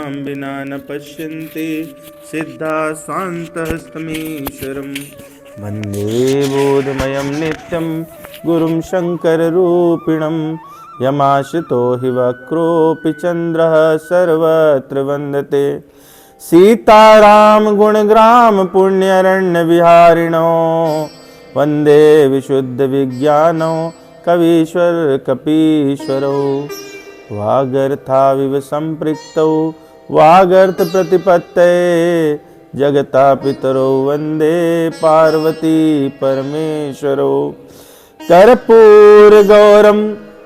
मां विना न पश्यन्ति सिद्धा स्वान्तहस्तमीश्वरम् वन्दे बोधमयं नित्यं गुरुं शङ्कररूपिणं यमाश्रितो हि वक्रोऽपि चन्द्रः सर्वत्र वन्दते सीताराम गुणग्राम पुण्यरण्यविहारिणो वन्दे विशुद्धविज्ञानो कवीश्वर कपीश्वरो वागर्थाविव सम्पृक्तौ वागर्थप्रतिपत्तये जगता पितरो वन्दे पार्वती परमेश्वरो कर्पूरगौरं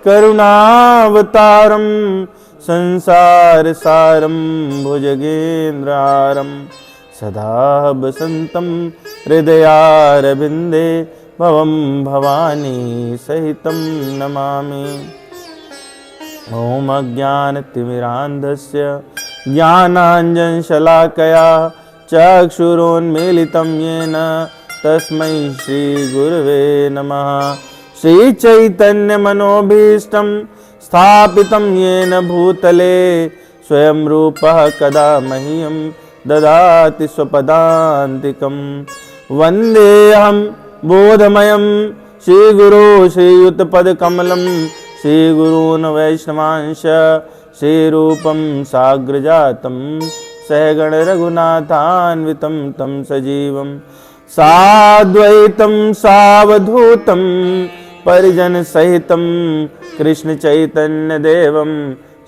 करुणावतारं संसारसारं भुजगेन्द्रहारं सदा वसन्तं हृदयारविन्दे भवं भवानी सहितं नमामि। ॐ अज्ञानतिमिरान्धस्य ज्ञानाञ्जनशलाकया चक्षुरोन्मीलितं येन तस्मै श्रीगुरवे नमः। श्रीचैतन्यमनोभीष्टं स्थापितं येन भूतले स्वयं रूपः कदा मह्यं ददाति स्वपदान्तिकं। वन्देऽहं बोधमयं श्रीगुरो श्रीयुतपदकमलं श्रीगुरून् वैष्णवांश श्रीरूपं साग्रजातं सहगण रघुनाथान्वितं तं सजीवं साद्वैतं सावधूतं परिजन सहितं कृष्ण चैतन्य देवं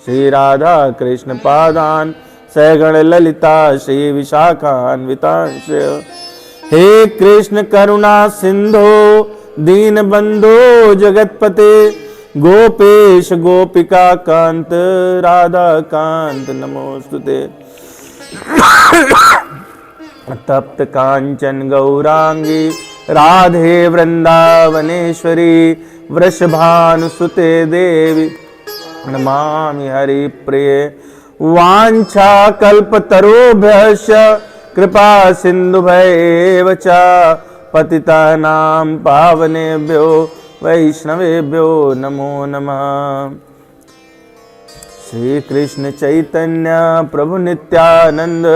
श्री राधा कृष्ण पादान् सहगण ललिता श्री विशाखान्वितांश। हे कृष्ण करुणा सिंधो दीनबंधो जगतपते गोपेश गोपिका कांत राधा कांत नमोस्तुते। तप्त कांचन गौरांगी राधे वृंदावनेश्वरी वृषभानुसुते देवी नमामि हरिप्रिये। वाञ्छा कल्पतरुभ्यश्च कृपा सिन्धुभ्येव च पतितानां पावनेभ्यो वैष्णवेभ्यो नमो नमः। श्री कृष्ण चैतन्य प्रभु नित्यानंद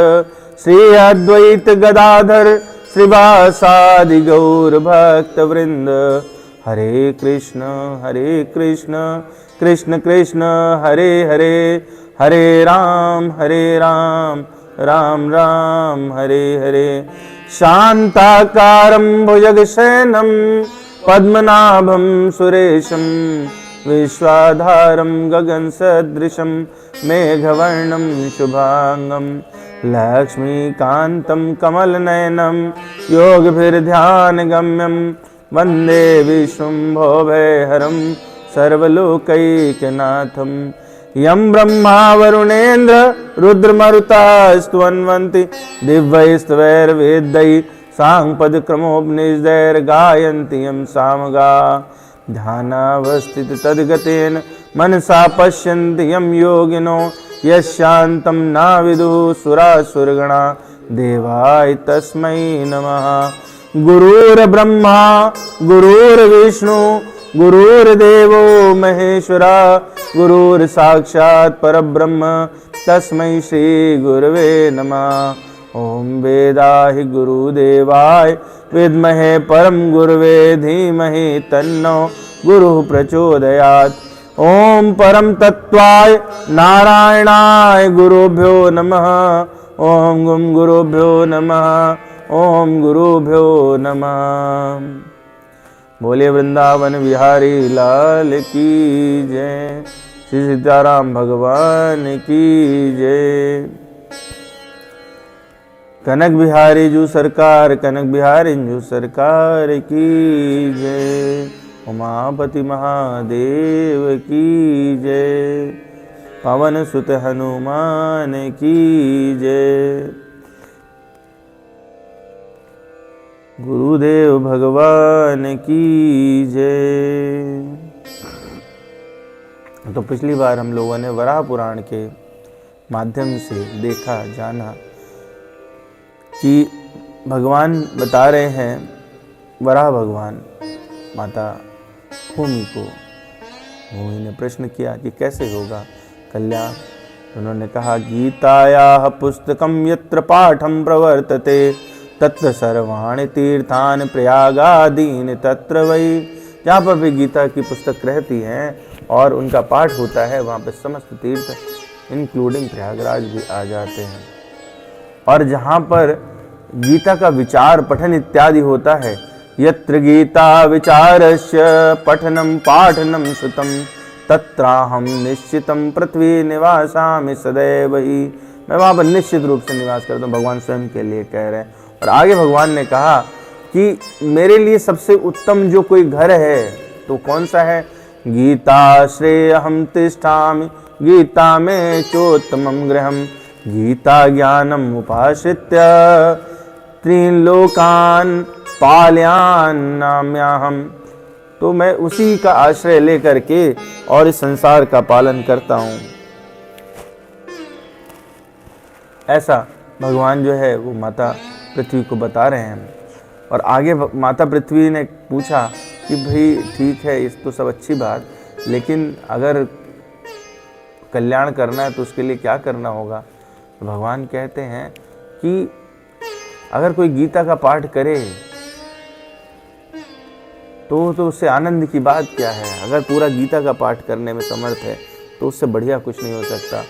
श्री अद्वैत गदाधर श्रीवासादि गौर भक्त वृंद। हरे कृष्ण कृष्ण कृष्ण हरे हरे हरे राम राम राम हरे हरे। शांताकारं भुजगशयनं पद्मनाभं सुरेशं विश्वाधारं गगनसदृशं मेघवर्णं शुभांगं लक्ष्मीकान्तं कमलनयनं योगभिर्ध्यानगम्यं वन्दे विशुम्भोभयहरं सर्वलोकैकनाथं। यं ब्रह्मा वरुणेन्द्र रुद्रमरुतास्तुवन्वन्ति दिव्यैस्तवैर्वेदैः साङ्गपदक्रमोपनिषदैर्गायन्ति यं सामगा। ध्यानावस्थिततद्गतेन मनसा पश्यन्ति यं योगिनो यशान्तं न विदुः सुरासुरगणा देवाय तस्मै नमः। गुरुर्ब्रह्मा गुरुर्विष्णु गुरुर्देवो महेश्वरा गुरुर्साक्षात् परब्रह्म तस्मै श्री गुरवे नमः। ओम वेदाहि गुरुदेवाय विद्महे परम गुरवे धीमहि तन्नो गुरुः प्रचोदयात्। ओम परम तत्वाय नारायणाय गुरुभ्यो नमः। ओम गुम गुरुभ्यो नमः। ओम गुरुभ्यो नमः। बोले वृंदावन बिहारी लाल की जय। श्री सीताराम भगवान की जय। कनक बिहारी जू सरकार कनक बिहारी जू सरकार की जय। उमापति महादेव की जय। पवन सुत हनुमान की जय। गुरुदेव भगवान की जय। तो पिछली बार हम लोगों ने वराह पुराण के माध्यम से देखा जाना कि भगवान बता रहे हैं, वराह भगवान माता भूमि को। भूमि ने प्रश्न किया कि कैसे होगा कल्याण। उन्होंने कहा गीतायाः पुस्तकं यत्र पाठं प्रवर्तते तत्र सर्वाणि तीर्थानि प्रयागादीनि तत्र वै। जहाँ पर भी गीता की पुस्तक रहती है और उनका पाठ होता है वहाँ पे समस्त तीर्थ इंक्लूडिंग प्रयागराज भी आ जाते हैं। और जहाँ पर गीता का विचार पठन इत्यादि होता है, यत्र गीता विचारस्य पठनं पाठनं श्रुतं तत्राहं निश्चितं पृथ्वी निवासामि सदैव ही। मैं वहाँ पर निश्चित रूप से निवास करता हूँ, भगवान स्वयं के लिए कह रहे हैं। और आगे भगवान ने कहा कि मेरे लिए सबसे उत्तम जो कोई घर है तो कौन सा है, गीता श्रेयहं तिष्ठामि गीता में चोत्तमं गृहं गीता ज्ञानम् उपाश्रित्य त्रीन् लोकान् पालयाम्यहम्। तो मैं उसी का आश्रय लेकर के और इस संसार का पालन करता हूँ। ऐसा भगवान जो है वो माता पृथ्वी को बता रहे हैं। और आगे माता पृथ्वी ने पूछा कि भाई ठीक है, इस तो सब अच्छी बात, लेकिन अगर कल्याण करना है तो उसके लिए क्या करना होगा। तो भगवान कहते हैं कि अगर कोई गीता का पाठ करे तो उससे आनंद की बात क्या है। अगर पूरा गीता का पाठ करने में समर्थ है तो उससे बढ़िया कुछ नहीं हो सकता।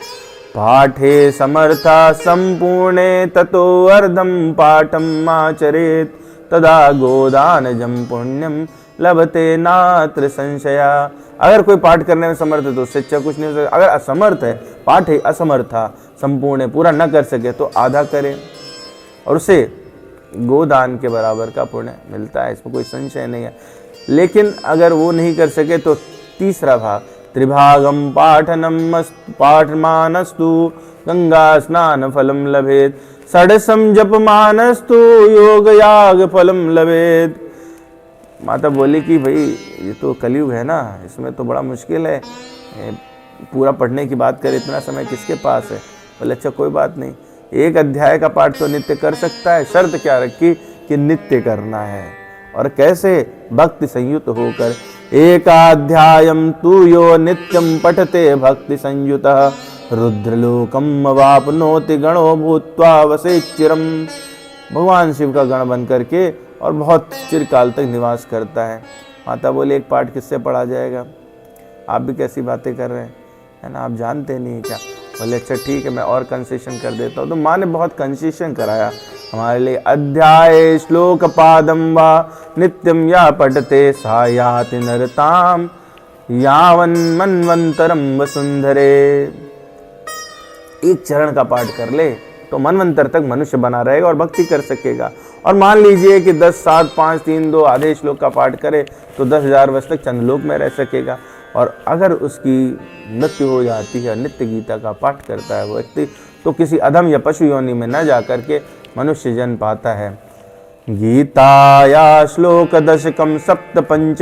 पाठे समर्था संपूर्णे ततो अर्धम पाठम आचरेत तदा गोदानजं पुण्यम लभते नात्र संशया। अगर कोई पाठ करने में समर्थ है तो उससे अच्छा कुछ नहीं हो सकता। अगर असमर्थ है, पाठ है असमर्था संपूर्ण पूरा न कर सके तो आधा करे और उसे गोदान के बराबर का पुण्य मिलता है, इसमें कोई संशय नहीं है। लेकिन अगर वो नहीं कर सके तो तीसरा भाग त्रिभागम पाठनम पाठमानस्तु गंगा स्नान फलम लभेत षडसम जपमानस्तु योग याग फलम लभेत। माता बोली कि भाई ये तो कलयुग है ना, इसमें तो बड़ा मुश्किल है, पूरा पढ़ने की बात करे इतना समय किसके पास है। बोले अच्छा कोई बात नहीं, एक अध्याय का पाठ तो नित्य कर सकता है। शर्त क्या रखी कि नित्य करना है। और कैसे, भक्ति संयुक्त होकर। एकाध्यायम तु यो नित्यम पठते भक्ति संयुतः रुद्रलोकम अवाप्नोति गणो भूत्वा वसेत् चिरम। भगवान शिव का गण बन करके और बहुत चिरकाल तक निवास करता है। माता बोले एक पाठ किससे पढ़ा जाएगा, आप भी कैसी बातें कर रहे हैं, है ना, आप जानते नहीं क्या। बोले अच्छा ठीक है मैं और कंसेशन कर देता हूँ। तो माँ ने बहुत कंसेशन कराया हमारे लिए। अध्याय श्लोक पादम वा नित्यम या पठते सा याति नरताम यावन मनवंतरम वसुंधरे। एक चरण का पाठ कर ले तो मनवंतर तक मनुष्य बना रहेगा और भक्ति कर सकेगा। और मान लीजिए कि 10, 7, 5, 3, 2 आधे श्लोक का पाठ करे तो 10,000 वर्ष तक चंद्रलोक में रह सकेगा। और अगर उसकी मृत्यु हो जाती है, नित्य गीता का पाठ करता है वो व्यक्ति, तो किसी अधम या पशु योनि में न जा करके मनुष्य जन्म पाता है। गीताया श्लोक दशकम सप्त पंच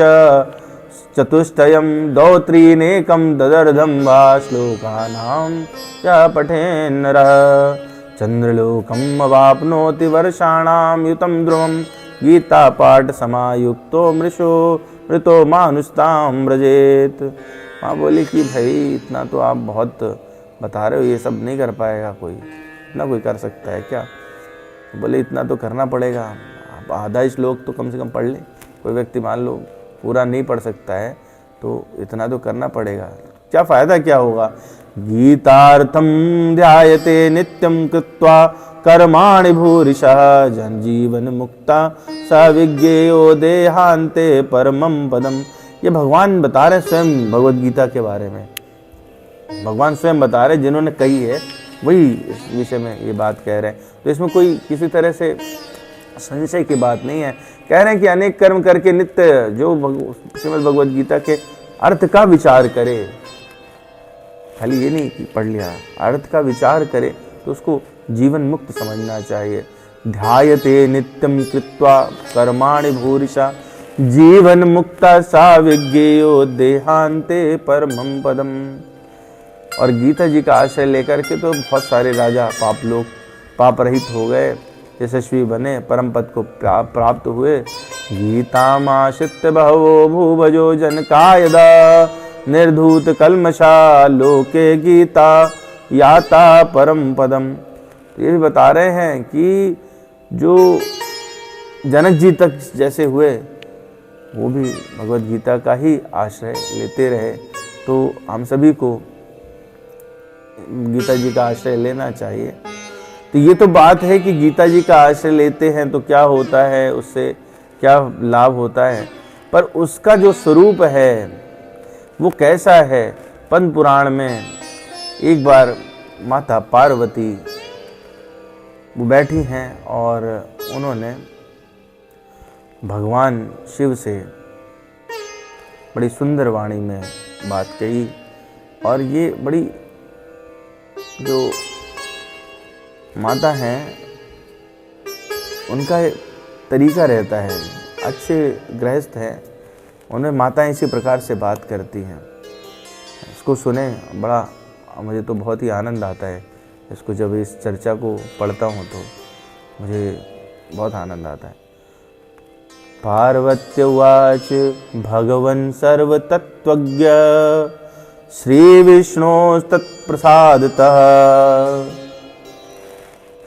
चतुष्टयम दौ त्रीनेकम ददर्धम वा श्लोकानाम या पठेन् नरः चंद्रलोकम अवाप्नोति वर्षाणाम युतम ध्रुवम गीता पाठ समायुक्तो मृतो मानुस्ताम व्रजेत। माँ बोली कि भाई इतना तो आप बहुत बता रहे हो, ये सब नहीं कर पाएगा कोई, इतना कोई कर सकता है क्या। बोले इतना तो करना पड़ेगा, आप आधा श्लोक तो कम से कम पढ़ लें। कोई व्यक्ति मान लो पूरा नहीं पढ़ सकता है तो इतना तो करना पड़ेगा। क्या फ़ायदा क्या होगा। गीतार्थम ध्यायते नित्यम कृत्वा कर्माणि भूरिशः जनजीवन मुक्ता स विज्ञेयो देहांते परमं पदम। ये भगवान बता रहे स्वयं भगवद गीता के बारे में। भगवान स्वयं बता रहे, जिन्होंने कही है वही इस विषय में ये बात कह रहे हैं। तो इसमें कोई किसी तरह से संशय की बात नहीं है। कह रहे हैं कि अनेक कर्म करके नित्य जो श्रीमद् भगवद गीता के अर्थ का विचार करे, खाली ये नहीं कि पढ़ लिया, अर्थ का विचार करे तो उसको जीवन मुक्त समझना चाहिए। ध्यायते नित्यम कृत्वा कर्माणि भूरिशा जीवन मुक्ता सा विज्ञेयो देहांते परमं पदम। और गीता जी का आश्रय लेकर के तो बहुत सारे राजा पाप रहित हो गए, यशस्वी बने, परम पद को प्राप्त हुए। गीतामाश्रित्य बहवो भूभजो जनकायदा निर्धूत कल्मषा लोके गीता याता परम पदम। तो ये भी बता रहे हैं कि जो जनक जी तक जैसे हुए वो भी भगवद गीता का ही आश्रय लेते रहे। तो हम सभी को गीता जी का आश्रय लेना चाहिए। तो ये तो बात है कि गीता जी का आश्रय लेते हैं तो क्या होता है, उससे क्या लाभ होता है, पर उसका जो स्वरूप है वो कैसा है। पद्म पुराण में एक बार माता पार्वती वो बैठी हैं और उन्होंने भगवान शिव से बड़ी सुंदर वाणी में बात कही। और ये बड़ी जो माता हैं उनका तरीका रहता है, अच्छे गृहस्थ हैं, उन्हें माताएं इसी प्रकार से बात करती हैं। इसको सुने बड़ा मुझे तो बहुत ही आनंद आता है। इसको जब इस चर्चा को पढ़ता हूँ तो मुझे बहुत आनंद आता है। पार्वत्युवाच भगवन् सर्वतत्त्वज्ञ श्रीविष्णोस्तत्प्रसादतः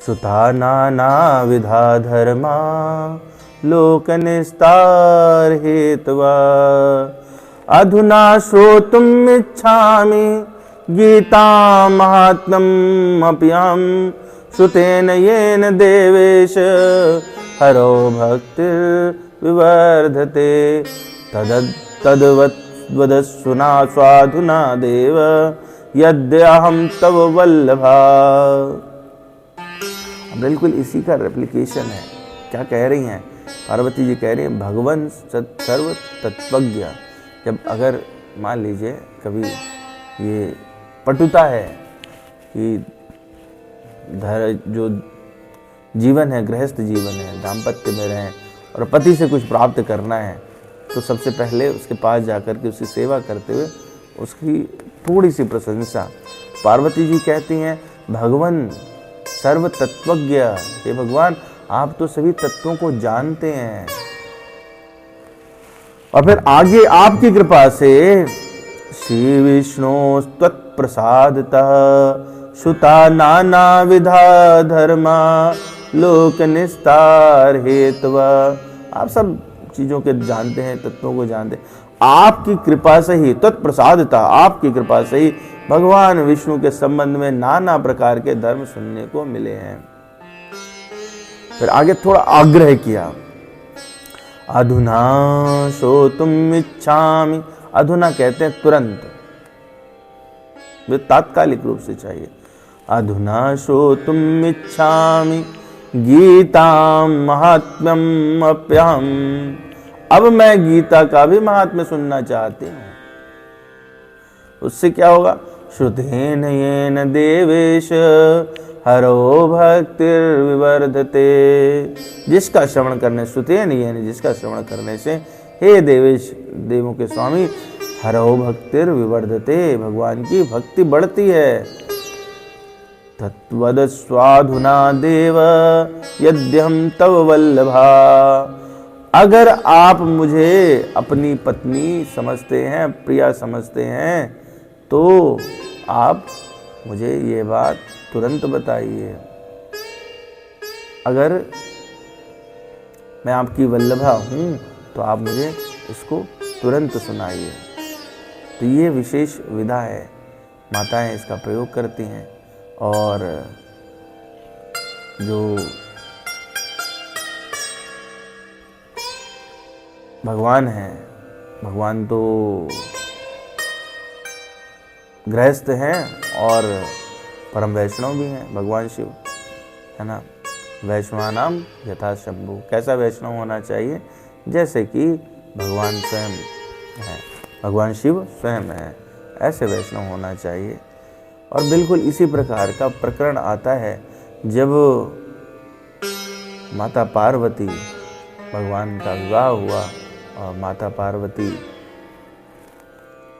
श्रुता नानाविधा धर्मा लोकनिस्तार हेतवा अधुना श्रोतुम् इच्छामि गीतां महात्म्यम् अपयं श्रुतेन येन देवेश हरो भक्तिर्विवर्धते तद्वदस्सुना स्वाधुना देव यद्यहं तव वल्लभा। बिल्कुल इसी का रेप्लिकेशन है। क्या कह रही हैं पार्वती जी? कह रही हैं भगवान सर्व तत्वज्ञ। जब अगर मान लीजिए कभी ये पटुता है कि जो जीवन है, गृहस्थ जीवन है, दाम्पत्य में रहें और पति से कुछ प्राप्त करना है, तो सबसे पहले उसके पास जाकर के उसकी सेवा करते हुए उसकी थोड़ी सी प्रशंसा। पार्वती जी कहती हैं भगवान सर्व तत्वज्ञ, हे भगवान आप तो सभी तत्वों को जानते हैं। और फिर आगे आपकी कृपा से श्री विष्णु त्वत्प्रसादतः श्रुता नाना विधा धर्मा लोक निस्तार हेतवा। आप सब चीजों के जानते हैं, तत्वों को जानते हैं। आपकी कृपा से ही तत्प्रसादतः, आपकी कृपा से ही भगवान विष्णु के संबंध में नाना प्रकार के धर्म सुनने को मिले हैं। फिर आगे थोड़ा आग्रह किया, अधुना श्रोतुम् इच्छामि। अधुना कहते हैं तुरंत, वे तात्कालिक रूप से चाहिए। अधुना श्रोतुम् इच्छामि गीतां महात्म्यम् अपयम्। अब मैं गीता का भी महात्म्य सुनना चाहती हूँ। उससे क्या होगा? श्रुतेन येन देवेश हरो भक्तिर्विवर्धते। जिसका श्रवण करने, श्रुतेन येन जिसका श्रवण करने से, हे देवेश देवों के स्वामी, हरो भक्तिर्विवर्धते भगवान की भक्ति बढ़ती है। तत्वद स्वाधुना देव यद्यहं तव वल्लभा। अगर आप मुझे अपनी पत्नी समझते हैं, प्रिया समझते हैं, तो आप मुझे ये बात तुरंत बताइए। अगर मैं आपकी वल्लभा हूँ तो आप मुझे इसको तुरंत सुनाइए। तो ये विशेष विधा है, माताएं इसका प्रयोग करती हैं। और जो भगवान हैं, भगवान तो गृहस्थ हैं और परम वैष्णव भी हैं, भगवान शिव, है ना। वैष्णवानाम यथा शंभु। कैसा वैष्णव होना चाहिए? जैसे कि भगवान स्वयं है, भगवान शिव स्वयं है, ऐसे वैष्णव होना चाहिए। और बिल्कुल इसी प्रकार का प्रकरण आता है जब माता पार्वती, भगवान का विवाह हुआ और माता पार्वती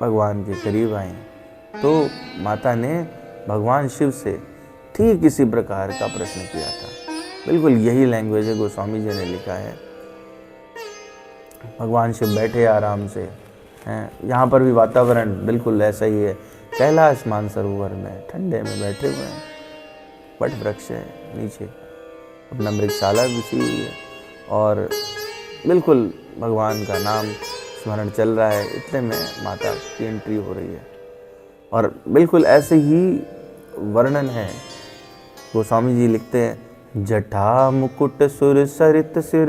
भगवान के करीब आई, तो माता ने भगवान शिव से ठीक इसी प्रकार का प्रश्न किया था। बिल्कुल यही लैंग्वेज है, गोस्वामी जी ने लिखा है। भगवान शिव बैठे आराम से हैं। यहाँ पर भी वातावरण बिल्कुल ऐसा ही है कैलाश मानसरोवर में ठंडे में बैठे हुए हैं, वट वृक्ष है नीचे, अपना मृगशाला बिछी हुई है और बिल्कुल भगवान का नाम स्मरण चल रहा है। इतने में माता की एंट्री हो रही है और बिल्कुल ऐसे ही वर्णन है। गोस्वामी जी लिखते हैं, जटा मुकुट सुर सरित सिर,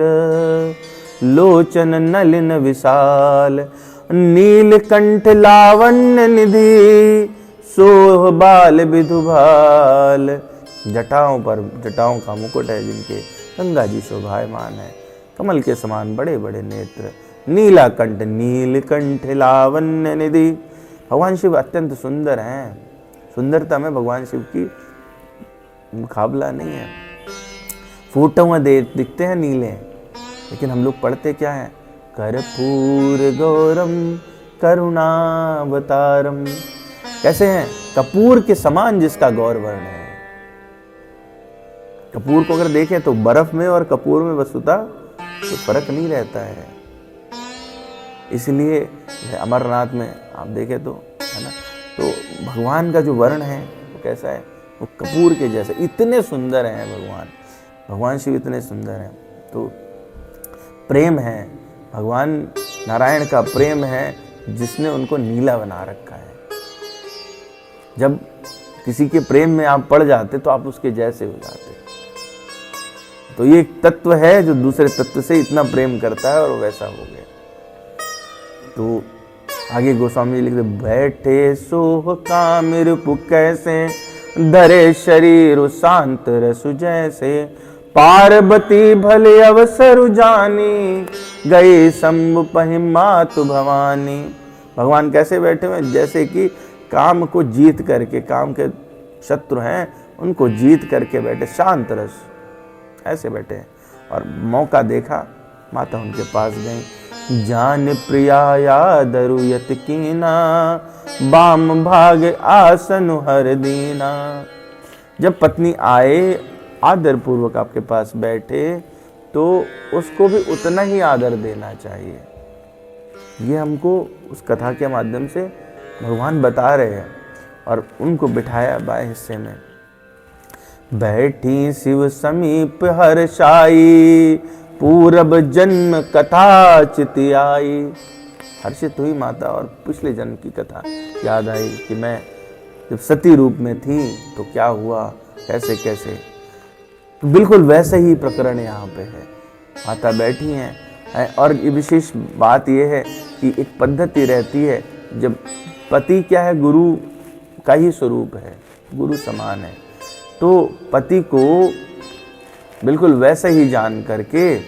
लोचन नलिन विशाल, नीलकंठ लावण्य निधि, सोह बाल विधुभाल। जटाओं पर जटाओं का मुकुट है जिनके, गंगा जी शोभायमान है, कमल के समान बड़े बड़े नेत्र, नीलाकंठ नीलकंठ लावण्य निधि। भगवान शिव अत्यंत सुंदर हैं, सुंदरता में भगवान शिव की मुकाबला नहीं है। फूटे हुए दिखते हैं नीले, लेकिन हम लोग पढ़ते क्या है, कर्पूर गौरम करुणावतारम। कैसे हैं, कपूर के समान जिसका गौर वर्ण है। कपूर को अगर देखें तो बर्फ में और कपूर में वस्तुतः तो फर्क नहीं रहता है। इसलिए अमरनाथ में आप देखें तो है ना, तो भगवान का जो वर्ण है वो कैसा है, वो कपूर के जैसे, इतने सुंदर हैं भगवान शिव इतने सुंदर हैं। तो प्रेम है, भगवान नारायण का प्रेम है जिसने उनको नीला बना रखा है। जब किसी के प्रेम में आप पड़ जाते तो आप उसके जैसे हो जाते। तो ये एक तत्व है जो दूसरे तत्व से इतना प्रेम करता है और वैसा हो गया। तो आगे गोस्वामी लिखते, बैठे सोह कामिर कैसे, धरे शरीर शांत रसु जैसे, पार्वती भले अवसर जानी, गई शंभु पहि मातु भवानी। भगवान कैसे बैठे हुए, जैसे कि काम को जीत करके, काम के शत्रु हैं उनको जीत करके बैठे, शांत रस ऐसे बैठे हैं। और मौका देखा, माता उनके पास गई, जान प्रिया यादरु यत कीना, बाम भाग आसन हर दीना। जब पत्नी आए आदर पूर्वक आपके पास बैठे तो उसको भी उतना ही आदर देना चाहिए। ये हमको उस कथा के माध्यम से भगवान बता रहे हैं। और उनको बिठाया बाएं हिस्से में, बैठी शिव समीप हर्षाई, पूरब जन्म कथा चिति आई। हर्षित हुई माता और पिछले जन्म की कथा याद आई कि मैं जब सती रूप में थी तो क्या हुआ, कैसे कैसे। तो बिल्कुल वैसे ही प्रकरण यहाँ पे है। माता बैठी हैं और ये विशेष बात यह है कि एक पद्धति रहती है, जब पति क्या है, गुरु का ही स्वरूप है, गुरु समान है, तो पति को बिल्कुल वैसे ही जान करके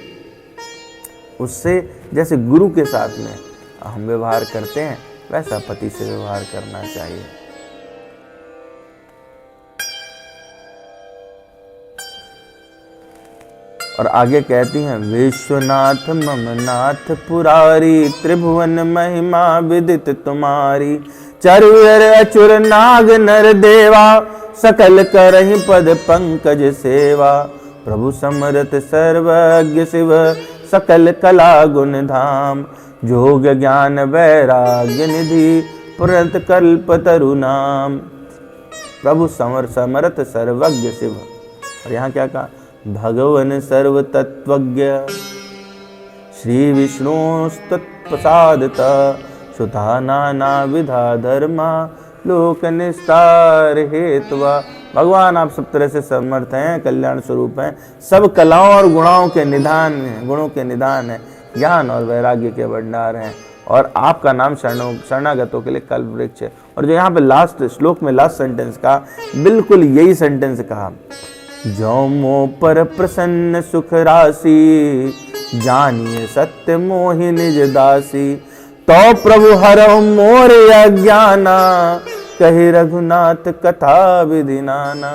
उससे, जैसे गुरु के साथ में हम व्यवहार करते हैं वैसा पति से व्यवहार करना चाहिए। और आगे कहती हैं, विश्वनाथ मम नाथ पुरारी, त्रिभुवन महिमा विदित तुम्हारी, चरुर अचुर नाग नर देवा, सकल करहि पद पंकज सेवा, प्रभु समरथ सर्वज्ञ शिव, सकल कला गुण धाम, जोग ज्ञान वैराग्य निधि, पुरत कल्प तरु नाम। प्रभु समर्थ सर्वज्ञ शिव, और यहाँ क्या कहा, भगवन सर्व तत्वज्ञ, श्री विष्णुस्तत्प्रसादता, सुता नाना विधा धर्मा, लोक निस्तार हेतुवा। भगवान आप सब तरह से समर्थ हैं, कल्याण स्वरूप हैं, सब कलाओं और गुणों के निदान है, ज्ञान और वैराग्य के भंडार हैं, और आपका नाम शरणागतों के लिए कल्प वृक्ष है। और जो यहाँ पे लास्ट श्लोक में लास्ट सेंटेंस का, बिल्कुल यही सेंटेंस कहा, जो मो पर प्रसन्न सुख राशि, जानिए सत्य मोहि निज दासी, तो प्रभु हरहु मोर अज्ञाना, कहे रघुनाथ कथा विधि नाना।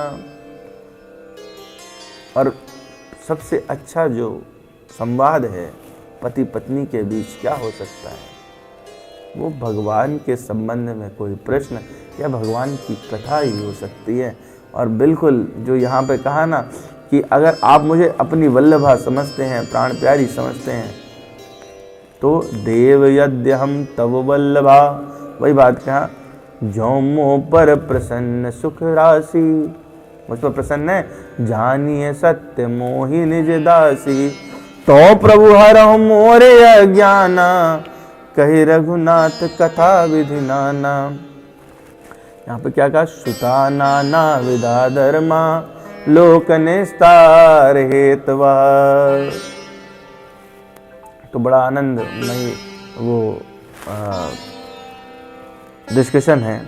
और सबसे अच्छा जो संवाद है पति पत्नी के बीच क्या हो सकता है, वो भगवान के संबंध में कोई प्रश्न या भगवान की कथा ही हो सकती है। और बिल्कुल जो यहाँ पे कहा ना कि अगर आप मुझे अपनी वल्लभा समझते हैं, प्राण प्यारी समझते हैं, तो देव यद्य हम तव वल्लभा, वही बात कहा, जो मोह पर प्रसन्न सुख राशि, मुझ पर प्रसन्न है, जानिए सत्य मोहि निज दासी। तो प्रभु हरहु मोरे अज्ञाना, कही रघुनाथ कथा विधि नाना। यहाँ पे क्या कहा? श्रुता नाना विधा धर्मा, लोक निस्तार हेतवा। तो बड़ा आनंदमयी वो डिस्कशन है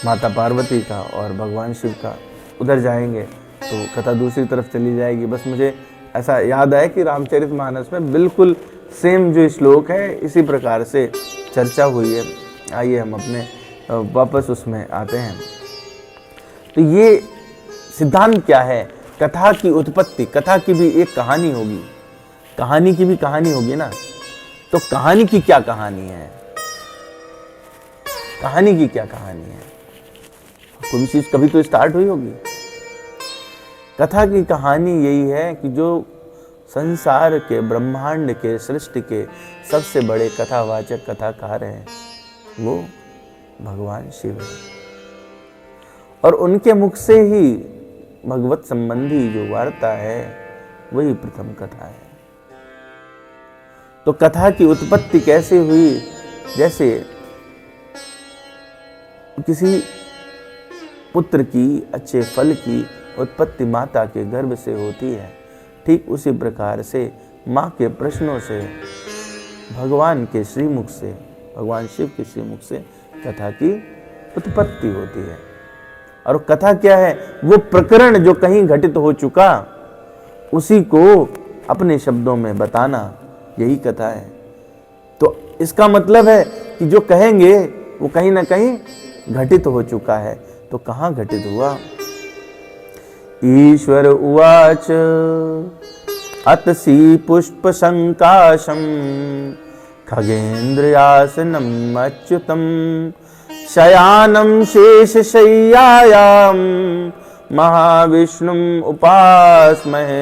माता पार्वती का और भगवान शिव का। उधर जाएंगे तो कथा दूसरी तरफ चली जाएगी। बस मुझे ऐसा याद है कि रामचरितमानस में बिल्कुल सेम जो श्लोक है इसी प्रकार से चर्चा हुई है। आइए हम अपने वापस उसमें आते हैं। तो ये सिद्धांत क्या है? कथा की उत्पत्ति, कथा की भी एक कहानी होगी, कहानी की भी कहानी होगी ना। तो कहानी की क्या कहानी है? कहानी की क्या कहानी है? कोई चीज कभी तो स्टार्ट हुई होगी। कथा की कहानी यही है कि जो संसार के, ब्रह्मांड के, सृष्टि के सबसे बड़े कथावाचक कथाकार हैं वो भगवान शिव है, और उनके मुख से ही भगवत संबंधी जो वार्ता है वही प्रथम कथा है। तो कथा की उत्पत्ति कैसे हुई? जैसे किसी पुत्र की, अच्छे फल की उत्पत्ति माता के गर्भ से होती है, ठीक उसी प्रकार से माँ के प्रश्नों से भगवान के श्रीमुख से, भगवान शिव के श्रीमुख से कथा की उत्पत्ति होती है। और कथा क्या है? वो प्रकरण जो कहीं घटित हो चुका उसी को अपने शब्दों में बताना, यही कथा है। तो इसका मतलब है कि जो कहेंगे वो कहीं ना कहीं घटित हो चुका है। तो कहाँ घटित हुआ? ईश्वर उवाच अतसी पुष्प संकाशम, खगेन्द्रयासनम अच्युतम, शयानम शेष शय्यायाम, महाविष्णुम उपास्महे।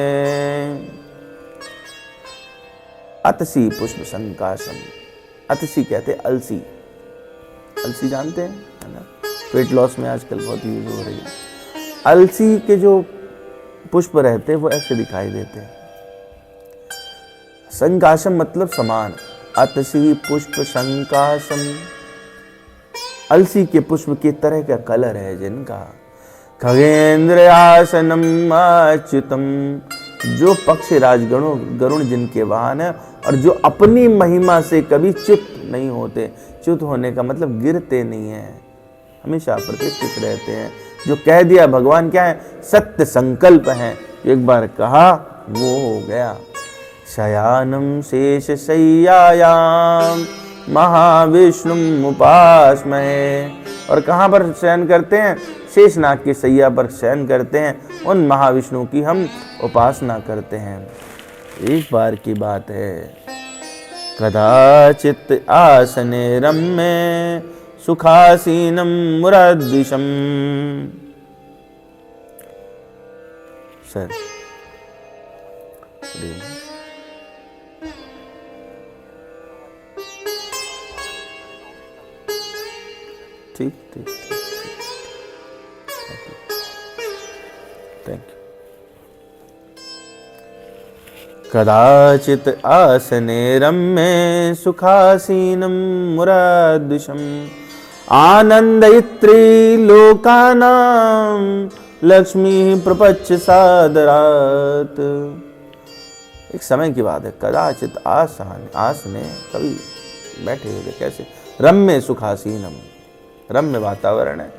अतसी पुष्प संकाशम, अतसी कहते अलसी। अलसी जानते हैं, है ना? वेट लॉस में आजकल बहुत यूज हो रही है। अलसी के जो पुष्प रहते हैं वो ऐसे दिखाई देते हैं। संकाशम मतलब समान। अतसी पुष्प संकाशम, अलसी के पुष्प की तरह का कलर है जिनका। खगेन्द्र आसनम अच्युतम, जो पक्षी राजगणों गरुण जिनके वाहन है और जो अपनी महिमा से कभी च्युत नहीं होते। च्युत होने का मतलब गिरते नहीं है, हमेशा प्रतिष्ठित रहते हैं। जो कह दिया भगवान क्या है? सत्य संकल्प है। एक बार कहा वो हो गया। शयानम शेष शय्यायाम, महाविष्णुम उपास्महे। और कहाँ पर शयन करते हैं? शेषनाग की सैया पर शयन करते हैं। उन महाविष्णु की हम उपासना करते हैं। एक बार की बात है, कदाचित आसने रम्ये, सुखासीनम मुराद्विषम। सर ठीक ठीक थैंक यू। कदाचित आसने रम्ये, सुखासीनम मुराद्विषम, आनंदयित्री लोकानां, लक्ष्मी प्रपच्छ सादरात। एक समय की बात है। कदाचित आसने, कभी बैठे हुए, कैसे? रम्य सुखासीनम, रम्य वातावरण है,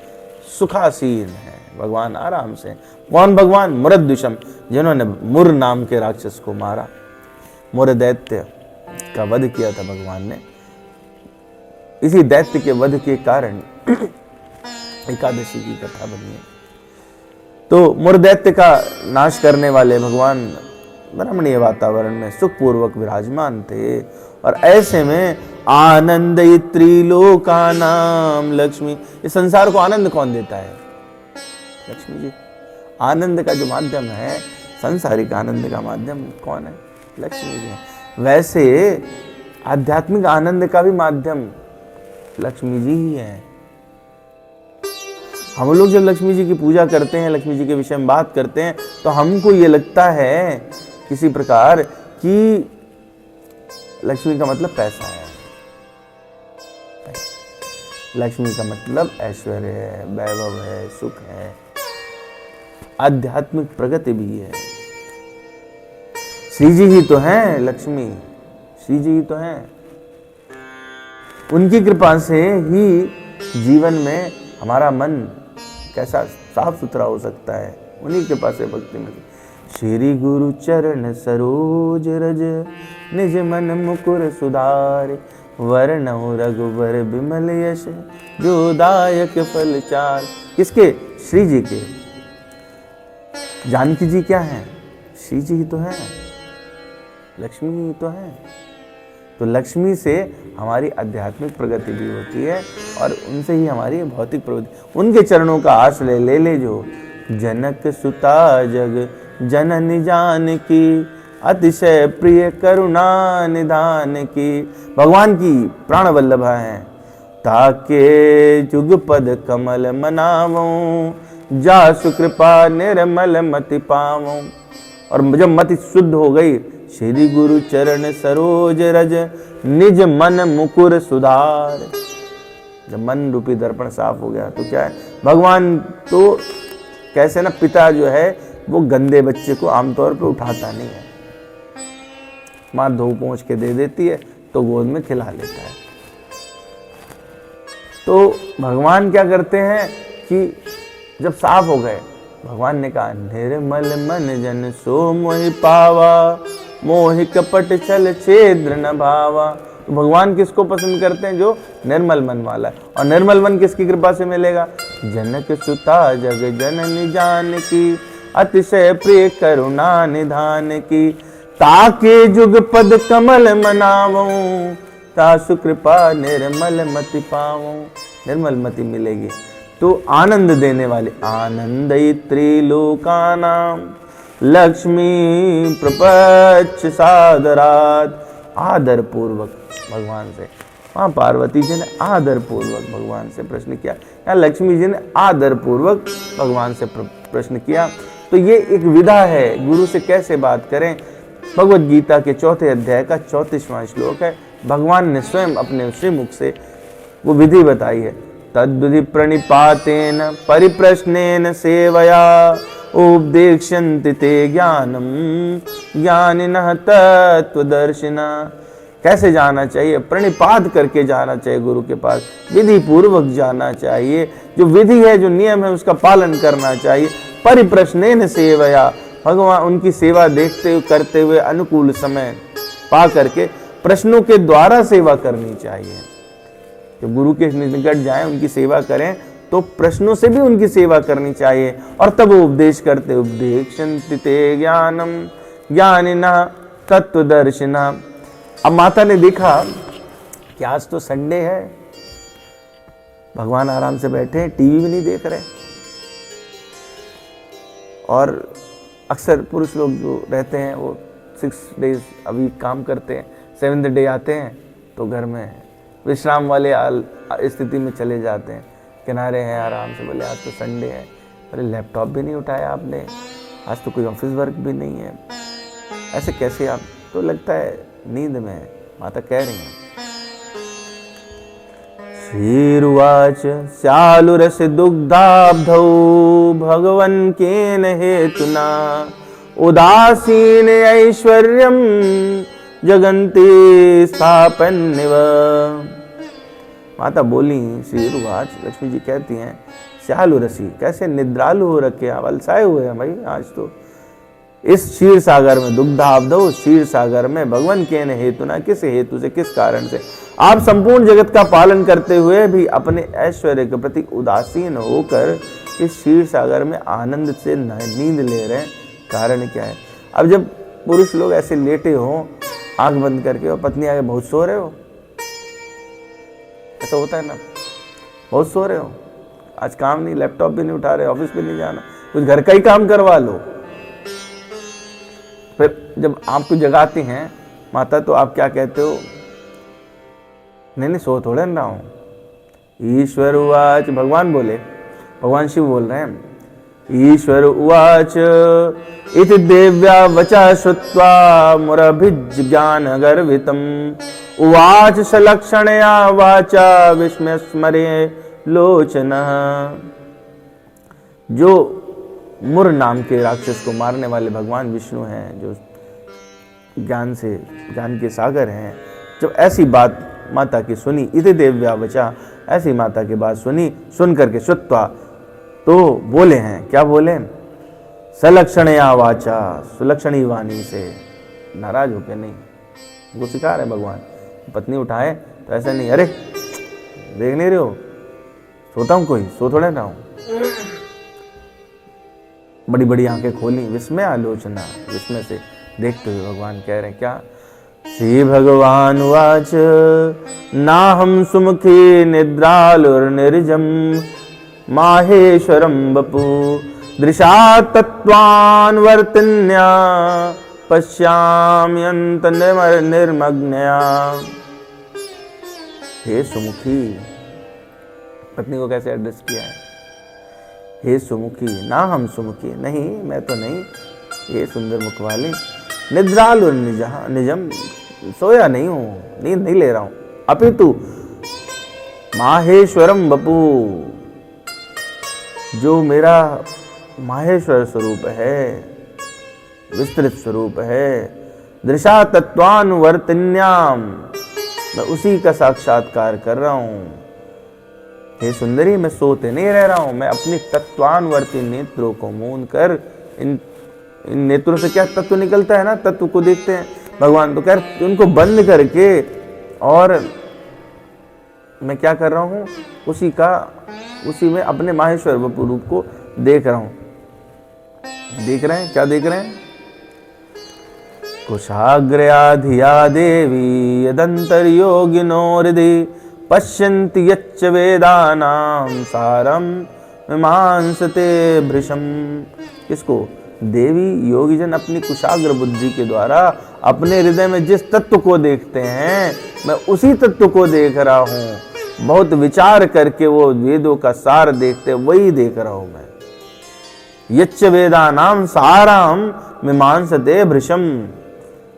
सुखासीन है, भगवान आराम से। कौन भगवान? मुरद्विषम, जिन्होंने मुर नाम के राक्षस को मारा। मुर दैत्य का वध किया था भगवान ने। इसी दैत्य के वध के कारण एकादशी की कथा बनी है। तो मुर दैत्य का नाश करने वाले भगवान रमणीय वातावरण में सुखपूर्वक विराजमान थे। और ऐसे में आनंदयित्री लोकानाम लक्ष्मी, इस संसार को आनंद कौन देता है? लक्ष्मी जी। आनंद का जो माध्यम है, सांसारिक आनंद का माध्यम कौन है? लक्ष्मी जी। वैसे आध्यात्मिक आनंद का भी माध्यम लक्ष्मी जी ही है। हम लोग जब लक्ष्मी जी की पूजा करते हैं, लक्ष्मी जी के विषय में बात करते हैं, तो हमको ये लगता है किसी प्रकार कि लक्ष्मी का मतलब पैसा है, लक्ष्मी का मतलब ऐश्वर्य है, वैभव है, सुख है, आध्यात्मिक प्रगति भी है। श्री जी ही तो हैं लक्ष्मी, श्री जी ही तो हैं। उनकी कृपा से ही जीवन में हमारा मन कैसा साफ सुथरा हो सकता है, उन्हीं के पास भक्ति में। श्री गुरु चरण सरोज रज निज मन मुकुर सुधारे, वर्णौ रघुवर बिमल यश जो दायक फल चार। किसके? श्री जी के। जानकी जी क्या है? श्री जी ही तो है, लक्ष्मी ही तो है। तो लक्ष्मी से हमारी आध्यात्मिक प्रगति भी होती है और उनसे ही हमारी भौतिक प्रगति। उनके चरणों का आश्रय ले ले जो, जनक सुता जग जननी जानकी, अतिशय प्रिय करुणा निधान की। भगवान की प्राण वल्लभा है। ताके जुगपद कमल मनावों, जासु कृपा निर्मल मति पावों। और जब मति शुद्ध हो गई, श्री गुरु चरण सरोज रज निज मन मुकुर सुधार। जब मन रूपी दर्पण साफ हो गया तो क्या है, भगवान तो कैसे ना, पिता जो है वो गंदे बच्चे को आमतौर पे उठाता नहीं है, माँ धो पोंछ के दे देती है तो गोद में खिला लेता है। तो भगवान क्या करते हैं कि जब साफ हो गए, भगवान ने कहा निर्मल मन जन सो मोहि पावा, मोहि कपट छल छेद्र न भावा। तो भगवान किसको पसंद करते हैं? जो निर्मल मन वाला है। और निर्मल मन किसकी कृपा से मिलेगा? जनक सुता जग जननी जानकी, अतिशय प्रिय करुणा निधान की। ताके जुग पद कमल मनावों, तासु कृपा निर्मल मति पावों। निर्मल मति मिलेगी तो आनंद देने वाले, आनंदई त्रिलोकानां लक्ष्मी प्रपच्छ सादरात। आदर पूर्वक भगवान से, वहाँ पार्वती जी ने आदर पूर्वक भगवान से प्रश्न किया, यहाँ लक्ष्मी जी ने आदर पूर्वक भगवान से प्रश्न किया। तो ये एक विधा है गुरु से कैसे बात करें। भगवद गीता के 4थे अध्याय का 34वां श्लोक है। भगवान ने स्वयं अपने श्रीमुख से वो विधि बताई है। तद्विधि प्रणिपातेन परिप्रश्नेन सेवया, उपदेक्ष्यन्ति ते ज्ञानम ज्ञानिनः तत्त्वदर्शिना। कैसे जाना चाहिए? प्रणिपात करके जाना चाहिए गुरु के पास, विधि पूर्वक जाना चाहिए। जो विधि है, जो नियम है, उसका पालन करना चाहिए। परिप्रश्नेन सेवया, भगवान उनकी सेवा देखते हुए करते हुए अनुकूल समय पा करके प्रश्नों के द्वारा सेवा करनी चाहिए। जब गुरु के निकट जाएं, उनकी सेवा करें तो प्रश्नों से भी उनकी सेवा करनी चाहिए। और तब वो उपदेश करते, उपदेक्षन्ति ते ज्ञानम ज्ञानिनः तत्त्वदर्शिना। अब माता ने देखा कि आज तो संडे है, भगवान आराम से बैठे हैं, टीवी भी नहीं देख रहे। और अक्सर पुरुष लोग जो रहते हैं वो 6 डेज अभी काम करते हैं, 7th डे आते हैं तो घर में विश्राम वाले स्थिति में चले जाते हैं, किनारे हैं आराम से। बोले आज तो संडे है, अरे लैपटॉप भी नहीं उठाया आपने, आज तो कोई ऑफिस वर्क भी नहीं है, ऐसे कैसे आप? तो लगता है नींद में है। माता कह रही हैं, श्रीरुवाच स्यालुरस दुग्धाब्धौ भगवन् केन हेतुना, उदासीन ऐश्वर्यं जगन्ति स्थापन्निव। माता बोली, श्रीरुवाच, लक्ष्मी जी कहती हैं, स्यालुरसी, कैसे निद्रालु हो रखे, आप अलसाए हुए हैं भाई। आज तो इस क्षीर सागर में, दुग्धाब्धौ क्षीर सागर में, भगवान केन हेतुना, किस हेतु से, किस कारण से आप संपूर्ण जगत का पालन करते हुए भी अपने ऐश्वर्य के प्रति उदासीन होकर इस क्षीर सागर में आनंद से नींद ले रहे हैं। कारण क्या है? अब जब पुरुष लोग ऐसे लेटे हो आंख बंद करके और पत्नी आगे, बहुत सो रहे हो, ऐसा होता है ना, बहुत सो रहे हो, आज काम नहीं, लैपटॉप भी नहीं उठा रहे, ऑफिस भी नहीं जाना, कुछ घर का ही काम करवा लो। फिर जब आपको जगाती हैं माता तो आप क्या कहते हो? नहीं सो थोड़े ना हूं। ईश्वर उवाच, भगवान बोले, भगवान शिव बोल रहे हैं, ईश्वर उवाच इति देव्या वचा श्रुत्वा मुरभिज्ञान गर्वितम् उवाच सलक्षणया वाचा विस्मय स्मरे लोचनः। जो मुर नाम के राक्षस को मारने वाले भगवान विष्णु हैं, जो ज्ञान के सागर हैं, जब ऐसी बात माता की सुनी, इति देव्या वचा, ऐसी माता की बात सुनी, सुन करके श्रुत्वा, तो बोले हैं, क्या बोले, सलक्षणया वाचा, सुलक्षणी वाणी से, नाराज होकर नहीं, वो सिखा रहे भगवान। पत्नी उठाए तो ऐसा नहीं, अरे देख नहीं रहे हो सोता हूं, कोई सो थोड़े ना हूं। बड़ी बड़ी आंखें खोली, विस्मय आलोचना, विस्मय से देखते हुए भगवान कह रहे हैं क्या, श्री भगवान वाच नाहं सुमुखी निद्रालुर्निर्जम माहेश्वरम बपु दृशा तत्त्वान्वर्तिन्या पश्याम्यन्त निर्मग्नया। हे सुमुखी, पत्नी को कैसे एड्रेस किया है, हे सुमुखी, ना हम सुमुखी, नहीं मैं तो नहीं, ये सुंदर मुख वाली, निद्रालु निजम, सोया नहीं हूं, नींद नहीं ले रहा हूं, अपितु माहेश्वरम बपू, जो मेरा माहेश्वर स्वरूप है, विस्तृत स्वरूप है, दृशा तत्वानुवर्तिन्याम, मैं उसी का साक्षात्कार कर रहा हूं। हे सुंदरी, मैं सोते नहीं रह रहा हूं, मैं अपनी तत्वानुवर्ती नेत्रों को मूंद कर, इन नेत्रों से क्या तत्व निकलता है ना, तत्व को देखते हैं भगवान, तो कह उनको बंद करके, और मैं क्या कर रहा हूं, उसी में अपने माहेश्वर वपु रूप को देख रहा हूं। देख रहे हैं, क्या देख रहे हैं, कुशाग्रया धिया देवी यदंतर्योगिनो हृदि पश्यन्ति यच्च वेदानां सारम मीमांसते भृशम। किसको, देवी योगीजन अपनी कुशाग्र बुद्धि के द्वारा अपने हृदय में जिस तत्व को देखते हैं, मैं उसी तत्व को देख रहा हूं, बहुत विचार करके वो वेदों का सार देखते, वही देख रहा हूं मैं। यच्च वेदानां साराम मीमांसते भृशम,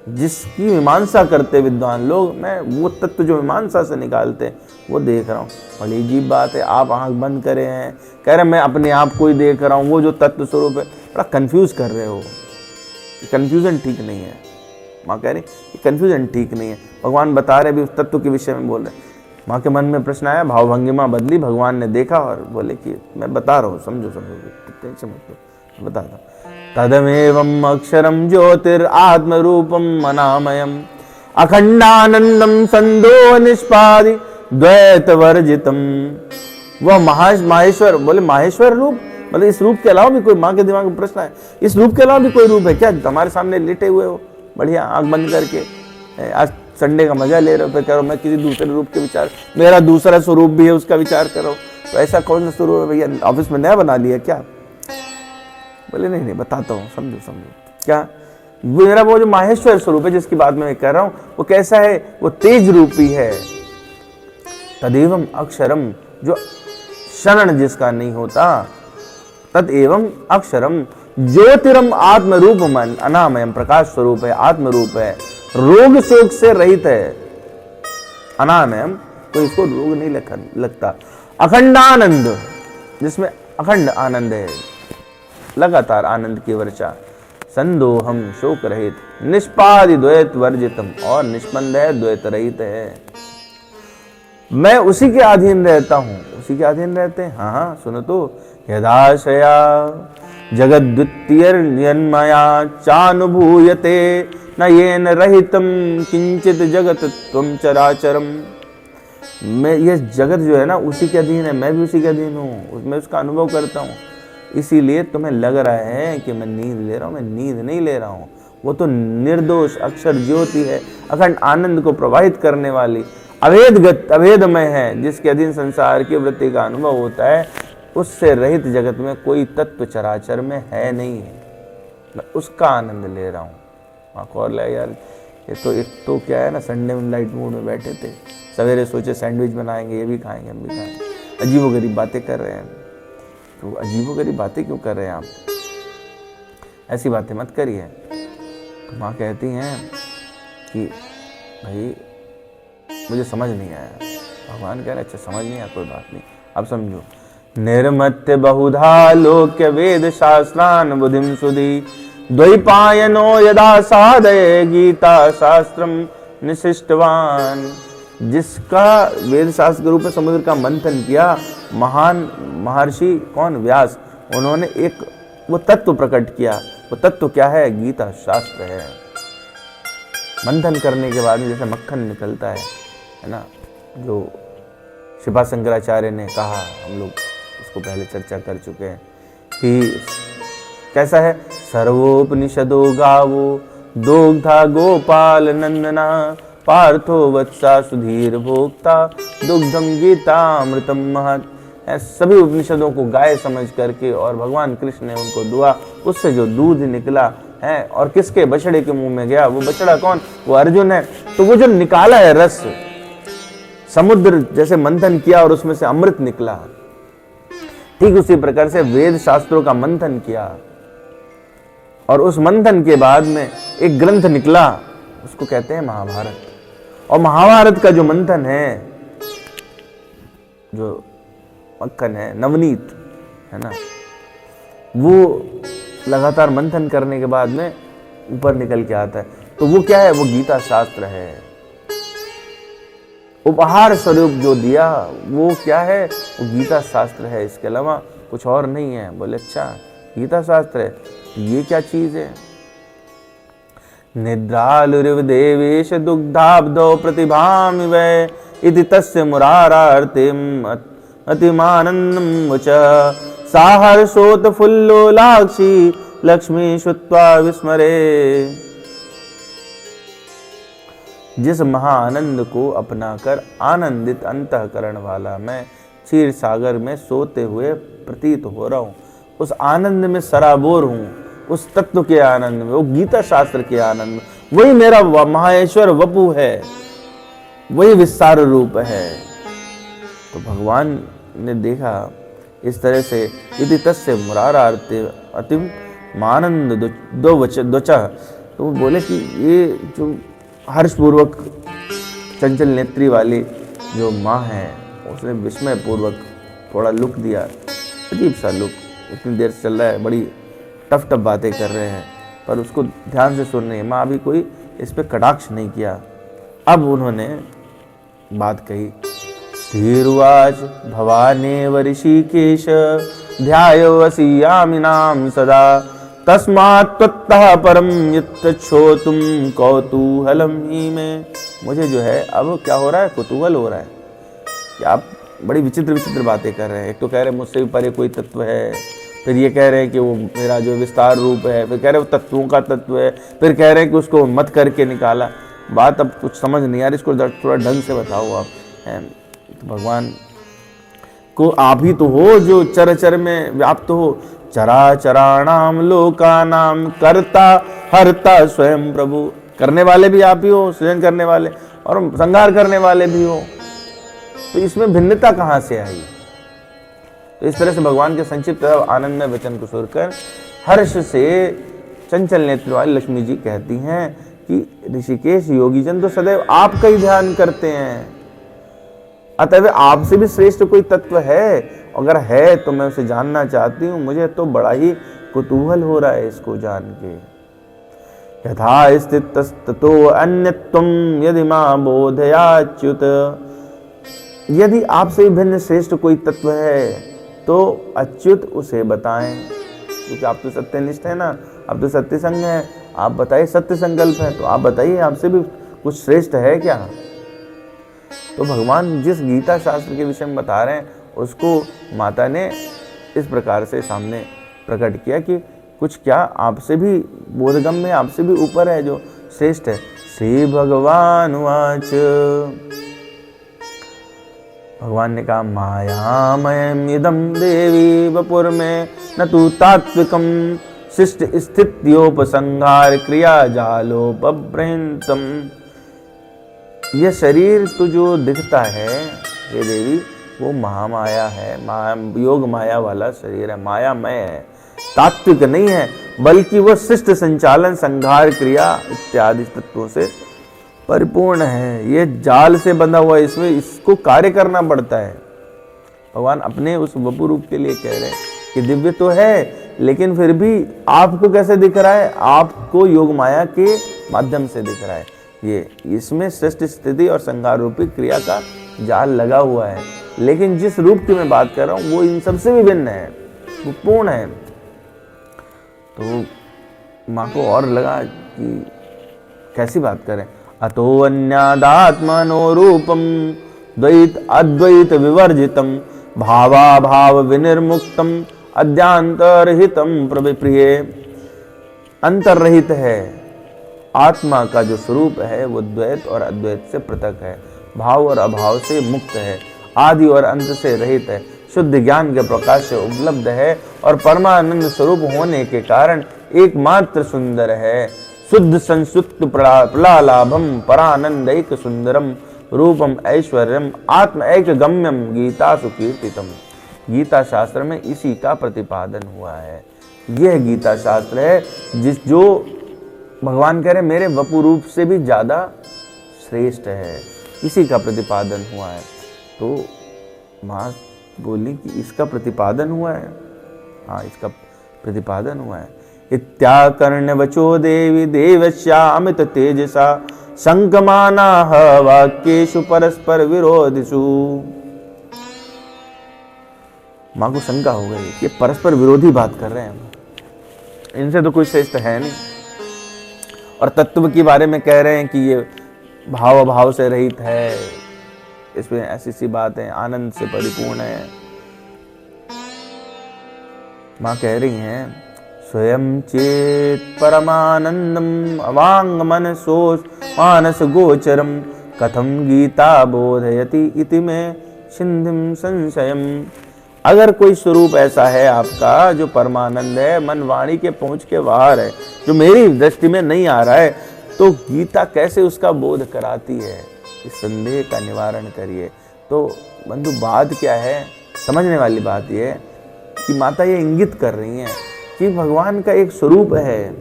जिसकी मीमांसा करते विद्वान लोग, मैं वो तत्व जो मीमांसा से निकालते वो देख रहा हूँ। बड़ी अजीब बात है, आप आंख बंद करे हैं, कह रहे मैं अपने आप को ही देख रहा हूँ, वो जो तत्व स्वरूप है, बड़ा कंफ्यूज कर रहे हो, कंफ्यूजन ठीक नहीं है। माँ कह रही कंफ्यूजन ठीक नहीं है, भगवान बता रहे भी उस तत्व के विषय में बोल रहे। माँ के मन में प्रश्न आया, भाव भंगिमा बदली, भगवान ने देखा और बोले कि मैं बता रहा हूँ, समझो टेंशन मत लो, बता दो। तदमेवम् अक्षरं ज्योतिरात्मरूपम् अनामयम् अखंडानंदम संदोह निष्पादि द्वैत वर्जितम। वह माहेश्वर, बोले माहेश्वर रूप, मतलब इस रूप के अलावा भी कोई, माँ के दिमाग में प्रश्न है, इस रूप के अलावा भी कोई रूप है क्या, हमारे सामने लेटे हुए हो बढ़िया आंख बंद करके, आज संडे का मजा ले रहे हो, फिर कह रहे हो मैं किसी दूसरे रूप के विचार, मेरा दूसरा स्वरूप भी है उसका विचार करो। तो ऐसा कौन सा स्वरूप है भैया, ऑफिस में नया बना लिया क्या? बोले नहीं बताता हूँ, समझो क्या, मेरा वो जो माहेश्वर स्वरूप है जिसकी बात मैं कह रहा हूँ, वो कैसा है, वो तेज रूपी है। तदेवम अक्षरम, जो शरण जिसका नहीं होता, तदेवम अक्षरम ज्योतिरम आत्मरूपम अनामयम, प्रकाश स्वरूप है, आत्मरूप है, रोग शोक से रहित है, अनामयम, तो इसको रोग नहीं लगता। अखंडानंद, जिसमें अखंड आनंद है, लगातार आनंद की वर्षा, संदोहम, शोक रहित, निष्पादि द्वैत वर्जितम, और निष्पन्द है, द्वैत रहित है। मैं उसी के अधीन रहता हूं, उसी के अधीन रहते हैं। हाँ सुनो तो, यदाशया जगद्द्वितीयर्यन्मया चानुभूयते न येन रहितम किंचित जगत त्वं चराचरम। मैं, ये जगत जो है ना उसी के अधीन है, मैं भी उसी के अधीन हूँ, मैं उसका अनुभव करता हूँ। इसीलिए तुम्हें लग रहा है कि मैं नींद ले रहा हूँ, मैं नींद नहीं ले रहा हूँ, वो तो निर्दोष अक्षर ज्योति है, अखंड आनंद को प्रवाहित करने वाली, अभेदमय है, जिसके अधीन संसार की वृत्ति का अनुभव होता है। उससे रहित जगत में कोई तत्व चराचर में है नहीं है, मैं उसका आनंद ले रहा हूँ। हाँ कॉल है यार, ये तो क्या है ना, संडे में लाइट मूड में बैठे थे, सवेरे सोचे सैंडविच बनाएंगे, ये भी खाएंगे, हम भी खाएंगे, अजीबोगरीब बातें कर रहे हैं। तो अजीबोगरीब बातें क्यों कर रहे हैं आप, ऐसी बातें मत करिए। तो माँ कहती हैं कि भाई मुझे समझ नहीं आया। भगवान कह रहे अच्छा समझ नहीं आया, कोई बात नहीं, अब समझो। निर्मत्य बहुधा लोक्य वेद शास्त्रान बुद्धिम सुधी द्वैपायनो यदा साधये गीता शास्त्रम निशिष्टवान। जिसका वेद शास्त्र के रूप में समुद्र का मंथन किया, महान महर्षि कौन, व्यास, उन्होंने एक वो तत्व प्रकट किया। वो तत्व क्या है, गीता शास्त्र है। मंथन करने के बाद में जैसे मक्खन निकलता है ना, जो शिवा शंकराचार्य ने कहा, हम लोग उसको पहले चर्चा कर चुके हैं कि कैसा है, सर्वोपनिषदो गावो दुग्धा गोपाल नंदना पार्थो वत्सा सुधीर भोक्ता दुग्धम गीता अमृतम महत्। सभी उपनिषदों को गाय समझ करके और भगवान कृष्ण ने उनको दुआ, उससे जो दूध निकला है और किसके, बछड़े के मुंह में गया। वो बछड़ा कौन, वो अर्जुन है। तो वो जो निकाला है रस, समुद्र जैसे मंथन किया और उसमें से अमृत निकला, ठीक उसी प्रकार से वेद शास्त्रों का मंथन किया और उस मंथन के बाद में एक ग्रंथ निकला, उसको कहते हैं महाभारत। और महाभारत का जो मंथन है, जो मक्खन है, नवनीत है ना, वो लगातार मंथन करने के बाद में ऊपर निकल के आता है। तो वो क्या है, वो गीता शास्त्र है। उपहार स्वरूप जो दिया वो क्या है, वो गीता शास्त्र है, इसके अलावा कुछ और नहीं है। बोले अच्छा गीता शास्त्र है, ये क्या चीज है। निद्रालुरिव देवेश दुग्धाब्दो प्रतिभामिव इति तस्य मुरारार्तिम अतिमानन्दं वच साहर्षोत्फुल्लोलाक्षी लक्ष्मी श्रुत्वा विस्मरे। जिस महाआनंद को अपनाकर आनंदित अंतःकरण वाला मैं क्षीर सागर में सोते हुए प्रतीत हो रहा हूँ, उस आनंद में सराबोर हूँ, उस तत्व के आनंद में, वो गीता शास्त्र के आनंद में, वही मेरा महेश्वर वपु है, वही विस्तार रूप है। तो भगवान ने देखा इस तरह से, यदि तस्य मुरारार्ते अतिम मानंद द्वचा, तो वो बोले कि ये जो हर्षपूर्वक चंचल नेत्री वाली जो माँ है, उसने विस्मय पूर्वक थोड़ा लुक दिया, अजीब सा लुक, इतनी देर से चल रहा है, बड़ी टफ टफ बातें कर रहे हैं, पर उसको ध्यान से सुन रही है। माँ भी कोई इस पर कटाक्ष नहीं किया। अब उन्होंने बात कही, धीरुवाच भवानेव ऋषिकेश ध्यायोऽसीयामिनां सदा तस्मात् त्वत्तः परं यत्तच्छोतुं कौतूहलं ही में। मुझे जो है अब क्या हो रहा है, कुतूहल हो रहा है कि आप बड़ी विचित्र विचित्र बातें कर रहे हैं। एक तो कह रहे हैं मुझसे भी परे कोई तत्व है, फिर ये कह रहे हैं कि वो मेरा जो विस्तार रूप है, फिर कह रहे हैं वो तत्वों का तत्व है, फिर कह रहे हैं कि उसको मत करके निकाला। बात अब कुछ समझ नहीं आ रही, इसको थोड़ा ढंग से बताओ आप। तो भगवान को आप ही तो हो जो चर चर में व्याप्त हो, चराचराणाम लोकानाम कर्ता हर्ता स्वयं प्रभु। करने वाले भी आप ही हो, सृजन करने वाले और संहार करने वाले भी हो, तो इसमें भिन्नता कहाँ से आई। तो इस तरह से भगवान के संक्षिप्त आनंद में वचन को सुनकर हर्ष से चंचल नेत्र वाली लक्ष्मी जी कहती हैं कि ऋषिकेश योगीजन तो सदैव आपका ही ध्यान करते हैं, अतः आपसे भी श्रेष्ठ कोई तत्व है, अगर है तो मैं उसे जानना चाहती हूँ। मुझे तो बड़ा ही कुतूहल हो रहा है इसको जान के। यथा स्थितस्ततो अन्यत्वं यदि मां बोधयाच्युत। यदि आपसे भिन्न श्रेष्ठ कोई तत्व है तो अच्युत उसे बताएं, क्योंकि आप तो सत्यनिष्ठ है ना, आप तो सत्य संग है। आप बताइए, सत्य संकल्प है, तो आप बताइए आपसे भी कुछ श्रेष्ठ है क्या। तो भगवान जिस गीता शास्त्र के विषय में बता रहे हैं उसको माता ने इस प्रकार से सामने प्रकट किया कि कुछ क्या आपसे भी बोधगम में, आपसे भी ऊपर है, जो श्रेष्ठ है। श्री भगवान वाच, भगवान ने कहा, मायामयम् इदं देवी वपुर में न तु तात्विकम शिष्ट स्थित्योपसंहार क्रिया जालोपभ्रंतम। यह शरीर तो जो दिखता है ये देवी, वो महामाया है, योग माया वाला शरीर है, मायामय है, तात्विक नहीं है, बल्कि वो शिष्ट संचालन, संघार क्रिया इत्यादि तत्वों से परिपूर्ण है। ये जाल से बंधा हुआ, इसमें इसको कार्य करना पड़ता है। भगवान अपने उस वपु रूप के लिए कह रहे हैं कि दिव्य तो है, लेकिन फिर भी आपको कैसे दिख रहा है? आपको योग माया के माध्यम से दिख रहा है। ये इसमें सृष्टि स्थिति और संहार रूपी क्रिया का जाल लगा हुआ है, लेकिन जिस रूप की मैं बात कर रहा हूँ वो इन सबसे भी भिन्न है, वो पूर्ण है। तो माँ को और लगा कि कैसी बात करें। अतो अन्यादात्मनो रूपम द्वैत अद्वैत विवर्जितम भावा भाव विनिर्मुक्तम अद्यांतरहितम प्रिय। अंतरहित है, आत्मा का जो स्वरूप है वो द्वैत और अद्वैत से पृथक है, भाव और अभाव से मुक्त है, आदि और अंत से रहित है, शुद्ध ज्ञान के प्रकाश से उपलब्ध है और परमानंद स्वरूप होने के कारण एकमात्र सुंदर है। शुद्ध संसुप्त प्रलालाभम परानंदैक सुंदरम रूपम ऐश्वर्यम आत्म ऐक गम्यम गीता सुकीर्तितम। गीता शास्त्र में इसी का प्रतिपादन हुआ है। यह गीता शास्त्र है जो भगवान कह रहे मेरे वपु रूप से भी ज्यादा श्रेष्ठ है, इसी का प्रतिपादन हुआ है। तो माँ बोली कि इसका प्रतिपादन हुआ है, हाँ इसका प्रतिपादन हुआ है। इत्याकर्ण वचो देवी देवश्यामित तेजसा संकमाना वाक्येषु परस्पर विरोधिषु। माँ को शंका हो गई कि परस्पर विरोधी बात कर रहे हैं, इनसे तो कोई श्रेष्ठ है नहीं। और तत्व के बारे में कह रहे हैं कि ये भाव भाव से रहित है, इसमें ऐसी सी बात है, आनंद से परिपूर्ण है। माँ कह रही हैं स्वयं चेत परमानंदम अवांग मन सोच मानस गोचरम कथम गीता बोधयति इति में सिंधिम संशयम। अगर कोई स्वरूप ऐसा है आपका जो परमानंद है, मन वाणी के पहुंच के बाहर है, जो मेरी दृष्टि में नहीं आ रहा है, तो गीता कैसे उसका बोध कराती है? इस संदेह का निवारण करिए। तो बंधु बात क्या है, समझने वाली बात यह है कि माता ये इंगित कर रही हैं कि भगवान का एक स्वरूप है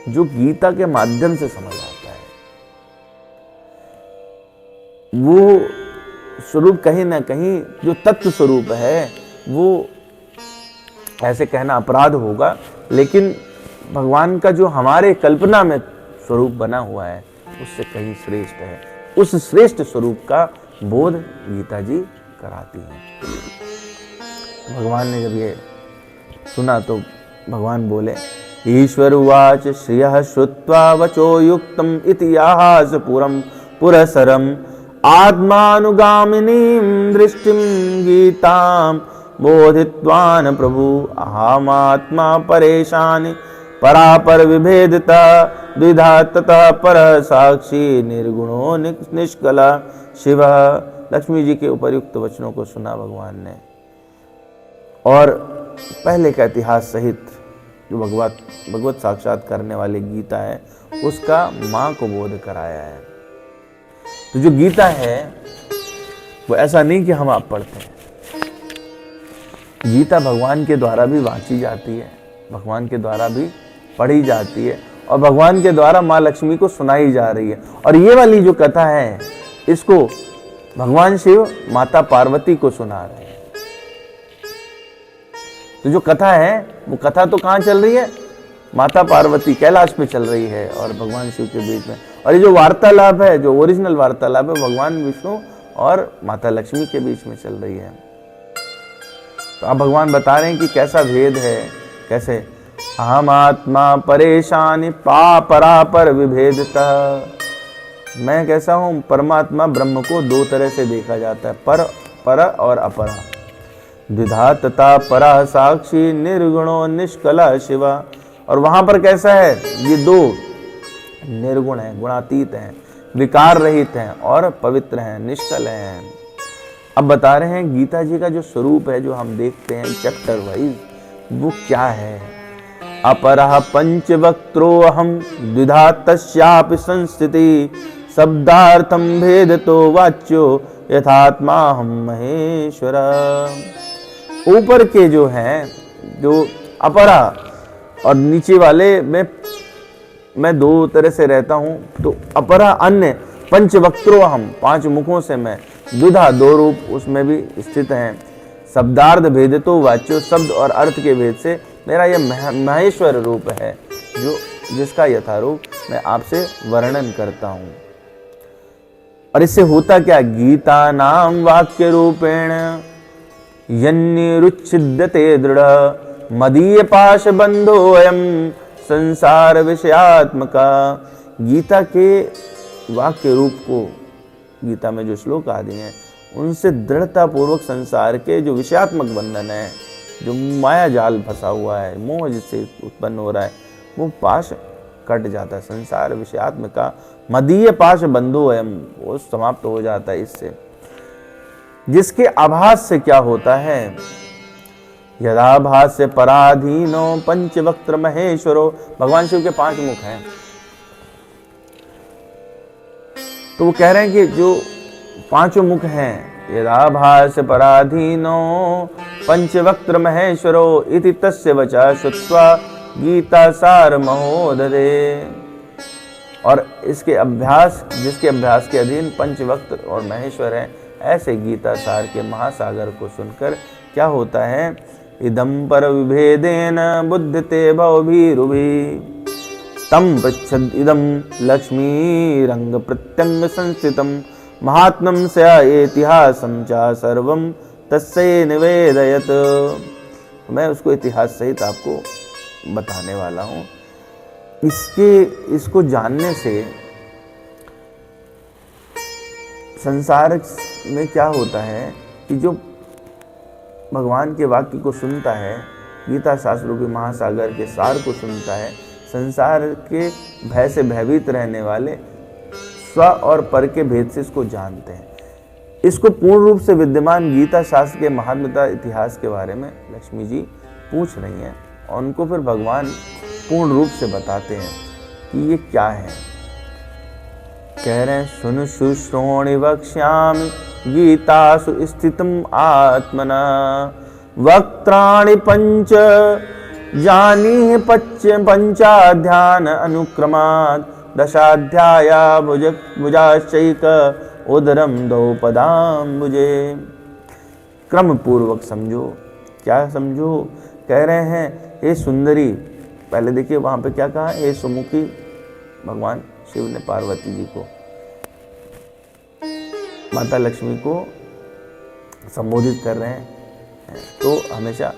जो गीता के माध्यम से समझ आता है। वो स्वरूप कहीं ना कहीं जो तत्व स्वरूप है, वो ऐसे कहना अपराध होगा, लेकिन भगवान का जो हमारे कल्पना में स्वरूप बना हुआ है उससे कहीं श्रेष्ठ है। उस श्रेष्ठ स्वरूप का बोध गीता जी कराती हैं। भगवान ने जब ये सुना तो भगवान बोले ईश्वर उवाच श्रियः श्रुत्वा वचो युक्तम इतिहास पुरम पुरसरम आत्मानुगामिनीं दृष्टिं गीतां बोधित्वान् प्रभु अहमात्मा परेशान परापर विभेदता द्विधा ततः पर साक्षी निर्गुणो निष्कला शिव। लक्ष्मी जी के उपर्युक्त वचनों को सुना भगवान ने और पहले का इतिहास सहित जो भगवत साक्षात करने वाली गीता है उसका माँ को बोध कराया है। तो जो गीता है वो ऐसा नहीं कि हम आप पढ़ते हैं, गीता भगवान के द्वारा भी वांची जाती है, भगवान के द्वारा भी पढ़ी जाती है और भगवान के द्वारा माँ लक्ष्मी को सुनाई जा रही है। और ये वाली जो कथा है इसको भगवान शिव माता पार्वती को सुना रहे हैं। तो जो कथा है वो कथा तो कहाँ चल रही है? माता पार्वती कैलाश पे चल रही है और भगवान शिव के बीच में। और ये जो वार्तालाप है, जो ओरिजिनल वार्तालाप है, भगवान विष्णु और माता लक्ष्मी के बीच में चल रही है। तो अब भगवान बता रहे हैं कि कैसा भेद है, कैसे अहम आत्मा परेशानी परापर विभेदता। मैं कैसा हूँ? परमात्मा ब्रह्म को दो तरह से देखा जाता है, पर और अपरा। द्विधा तथा परा साक्षी निर्गुणो निष्कला शिवा। और वहां पर कैसा है? ये दो निर्गुण हैं, गुणातीत हैं, विकार रहित हैं और पवित्र हैं, निष्कल हैं। अब बता रहे हैं गीता जी का जो स्वरूप है, जो हम देखते हैं चैप्टर वाइज, वो क्या है। अपरः पंचवक्त्रोऽहं द्विधा तस्यापि संस्थिति शब्दार्थं भेदतो वाच्यो यथात्मा हम महेश्वर। ऊपर के जो हैं, जो अपरा और नीचे वाले में मैं दो तरह से रहता हूं। तो अपरा अन्य पंचवक्त्रो हम, पांच मुखों से मैं, द्विधा दो रूप उसमें भी स्थित हैं। शब्दार्थ भेद तो वाच्यो, शब्द और अर्थ के भेद से मेरा यह महेश्वर रूप है, जो जिसका यथारूप मैं आपसे वर्णन करता हूं। और इससे होता क्या, गीता नाम वाक्य रूपेण यन्निरुच्छिद्यते दृढ़ मदीय पाश बंधो अयम संसार विषयात्मका। गीता के वाक्य रूप को, गीता में जो श्लोक आदि हैं, उनसे दृढ़ता पूर्वक संसार के जो विषयात्मक बंधन है, जो माया जाल फंसा हुआ है, मोह जिससे उत्पन्न हो रहा है, वो पाश कट जाता है। संसार विषयात्मका मदीय पाश बंधो अयम, वो समाप्त हो जाता है इससे। जिसके आभास से क्या होता है, यदाभास से पराधीनो पंचवक्त्र महेश्वरो। भगवान शिव के पांच मुख हैं, तो वो कह रहे हैं कि जो पांचों मुख हैं, यदाभास पराधीनो पंचवक्त्र महेश्वरो इति तस्य वचा श्रुत्वा गीता सार महोदधे। और इसके अभ्यास, जिसके अभ्यास के अधीन पंचवक्त्र और महेश्वर हैं, ऐसे गीता सार के महासागर को सुनकर क्या होता है, इदम पर विभेदेन बुद्धते भवभीरुभि तम पृच्छद इदम लक्ष्मी रंग प्रत्यंग संस्थितम महात्मम स इतिहासम चा सर्वम तस्यै निवेदयत। मैं उसको इतिहास सहित आपको बताने वाला हूँ। इसको जानने से संसार में क्या होता है कि जो भगवान के वाक्य को सुनता है, गीता शास्त्रों के महासागर के सार को सुनता है, संसार के भय से भयभीत रहने वाले स्व और पर के भेद से इसको जानते हैं। इसको पूर्ण रूप से विद्यमान गीता शास्त्र के महात्मता इतिहास के बारे में लक्ष्मी जी पूछ रही हैं, और उनको फिर भगवान पूर्ण रूप से बताते हैं कि ये क्या है। कह रहे हैं, सुन शुश्रोणि वक्ष्यामि गीतासु स्थितम आत्मना वक्त्राणि पंच जानीहि पंचाध्यान अनुक्रमात् दशाध्याया भुजाश्चैक उदरम दो पदाम्बुजे। क्रम पूर्वक समझो। क्या समझो? कह रहे हैं, हे सुंदरी, पहले देखिए वहां पे क्या कहा, हे सुमुखी, भगवान शिव ने पार्वती जी को, माता लक्ष्मी को संबोधित कर रहे हैं। तो हमेशा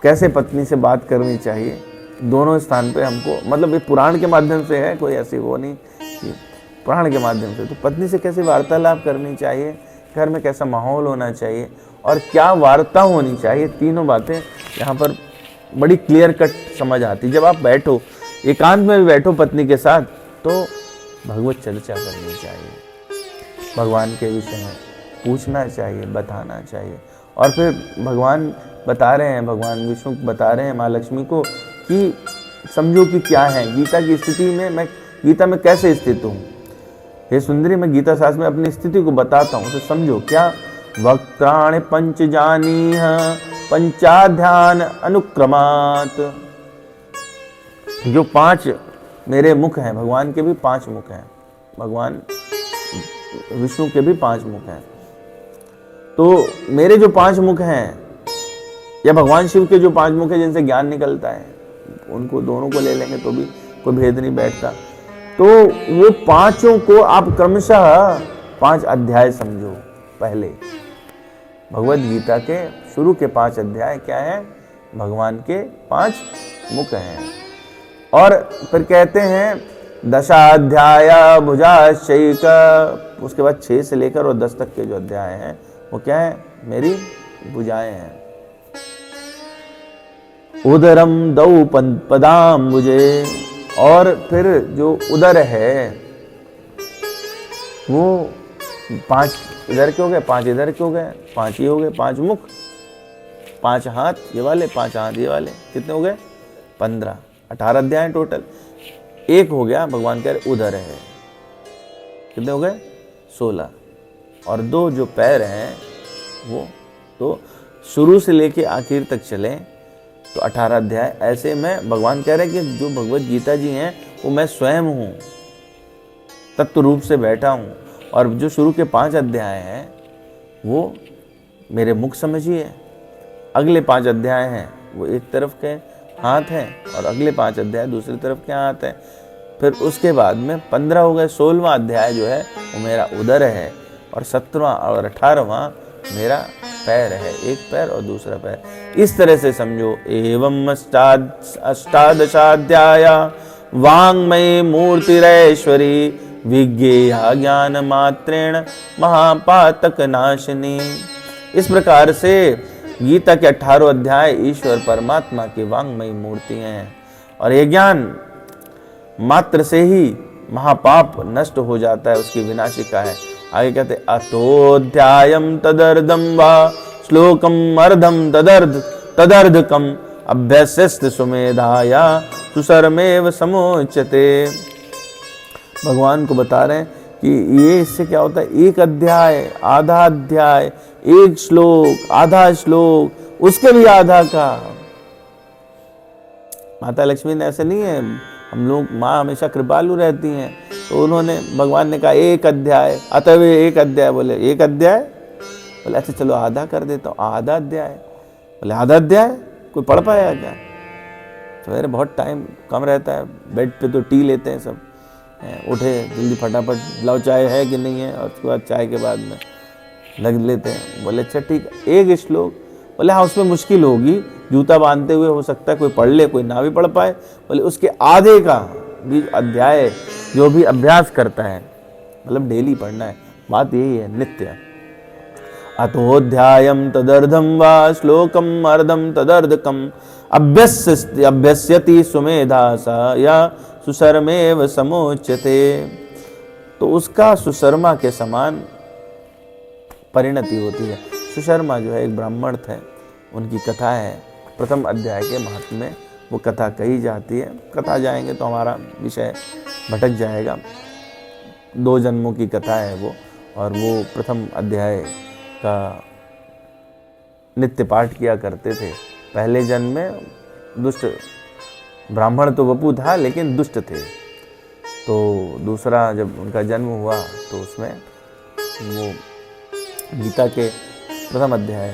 कैसे पत्नी से बात करनी चाहिए, दोनों स्थान पे हमको, मतलब ये पुराण के माध्यम से है, कोई ऐसी वो नहीं कि पुराण के माध्यम से, तो पत्नी से कैसे वार्तालाप करनी चाहिए, घर में कैसा माहौल होना चाहिए और क्या वार्ता होनी चाहिए, तीनों बातें यहाँ पर बड़ी क्लियर कट समझ आती। जब आप बैठो, एकांत में भी बैठो पत्नी के साथ, तो भगवत चर्चा करनी चाहिए, भगवान के विषय में पूछना चाहिए, बताना चाहिए। और फिर भगवान बता रहे हैं, भगवान विष्णु बता रहे हैं माँ लक्ष्मी को कि समझो कि क्या है गीता की स्थिति में, मैं गीता में कैसे स्थित हूँ। हे सुंदरी, मैं गीता शास्त्र में अपनी स्थिति को बताता हूँ, तो समझो क्या। वक्त्राणि पंच जानीह पंचाध्यान अनुक्रमात्। जो पांच मेरे मुख हैं, भगवान के भी पांच मुख हैं, भगवान विष्णु के भी पांच मुख हैं। तो मेरे जो पांच मुख हैं, या भगवान शिव के जो पांच मुख हैं जिनसे ज्ञान निकलता है, उनको दोनों को ले लेंगे तो भी कोई भेद नहीं बैठता। तो वो पांचों को आप क्रमशः 5 अध्याय समझो। पहले भगवद गीता के शुरू के 5 अध्याय क्या है, भगवान के 5 मुख हैं। और फिर कहते हैं दशाध्याय भुजाश्चैक, उसके बाद 6 से लेकर और 10 तक के जो अध्याय हैं वो क्या है, मेरी भुजाएं हैं। उदरम दौ पदाम्बुजे, और फिर जो उदर है वो 5 इधर के हो गए, 5 इधर के हो गए, 5 ये हो गए, 5 मुख, 5 हाथ ये वाले, 5 हाथ ये वाले, कितने हो गए 15, 18 अध्याय टोटल। एक हो गया भगवान कह रहे उदर है, कितने हो गए 16। और 2 जो पैर हैं वो तो शुरू से लेके आखिर तक चले तो 18 अध्याय। ऐसे में भगवान कह रहे हैं कि जो भगवत गीता जी हैं वो मैं स्वयं हूँ, तत्व रूप से बैठा हूँ। और जो शुरू के 5 अध्याय हैं वो मेरे मुख समझिए, अगले 5 अध्याय हैं वो एक तरफ के हाथ हैं और अगले 5 अध्याय दूसरी तरफ के हाथ हैं। फिर उसके बाद में 15 हो गए, 16वां अध्याय जो है वो मेरा उदर है और 17वां और 18वां मेरा पैर है, एक पैर और दूसरा पैर। इस तरह से समझो। एवं अष्टादशाध्याय वाङ्मयी मूर्तिरेश्वरी विज्ञेया ज्ञान मात्रेण महापातक नाशिनी। इस प्रकार से गीता के 18 अध्याय ईश्वर परमात्मा की वाङ्मयी मूर्ति हैं और ये ज्ञान मात्र से ही महापाप नष्ट हो जाता है, उसकी विनाशिका है। आगे कहते अतोऽध्यायं तदर्धं वा श्लोकम अर्धम तदर्धकम अभ्यस्यस्त सुमेधाया सुसरमेव समोच्यते। भगवान को बता रहे हैं कि ये इससे क्या होता है, एक अध्याय, आधा अध्याय, एक श्लोक, आधा श्लोक, उसके भी आधा का। माता लक्ष्मी ने ऐसे नहीं है, हम लोग, माँ हमेशा कृपालु रहती हैं, तो उन्होंने, भगवान ने कहा एक अध्याय, अतः एक अध्याय, बोले एक अध्याय, बोले अच्छा चलो आधा कर देता हूँ, आधा अध्याय, बोले आधा अध्याय कोई पढ़ पाएगा क्या? सवेरे बहुत टाइम कम रहता है, बेड पे तो टी लेते हैं सब, उठे जल्दी फटाफट लाओ चाय है कि नहीं है, और उसके बाद चाय के बाद में लग लेते हैं। बोले अच्छा ठीक है, एक श्लोक, बोले हाँ उसमें मुश्किल होगी, जूता बांधते हुए हो सकता है कोई पढ़ ले, कोई ना भी पढ़ पाए। बोले उसके आधे का भी अध्याय जो भी अभ्यास करता है, मतलब डेली पढ़ना है, बात यही है, नित्य। अतोऽध्यायं तदर्धं वा श्लोकम अर्धम तदर्धकम अभ्यस्यति सुमेधा सा या सुसरमेव समोच्यते। तो उसका सुशर्मा के समान परिणति होती है। सुशर्मा जो है एक ब्राह्मण थे, उनकी कथा है, प्रथम अध्याय के महात्म्य में वो कथा कही जाती है। कथा जाएंगे तो हमारा विषय भटक जाएगा। 2 जन्मों की कथा है वो, और वो प्रथम अध्याय का नित्य पाठ किया करते थे। पहले जन्म में दुष्ट ब्राह्मण तो वपु था लेकिन दुष्ट थे, तो दूसरा जब उनका जन्म हुआ तो उसमें वो गीता के प्रथम अध्याय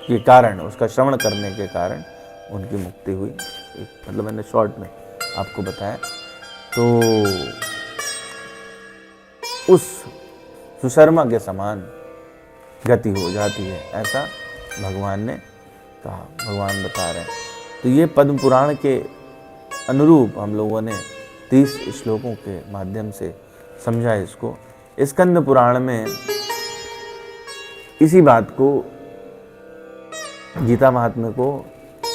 के कारण, उसका श्रवण करने के कारण उनकी मुक्ति हुई। मतलब मैंने शॉर्ट में आपको बताया। तो उस सुशर्मा के समान गति हो जाती है, ऐसा भगवान ने कहा, भगवान बता रहे हैं। तो ये पद्म पुराण के अनुरूप हम लोगों ने 30 श्लोकों के माध्यम से समझा इसको। स्कंद पुराण में इसी बात को, गीता महात्म्य को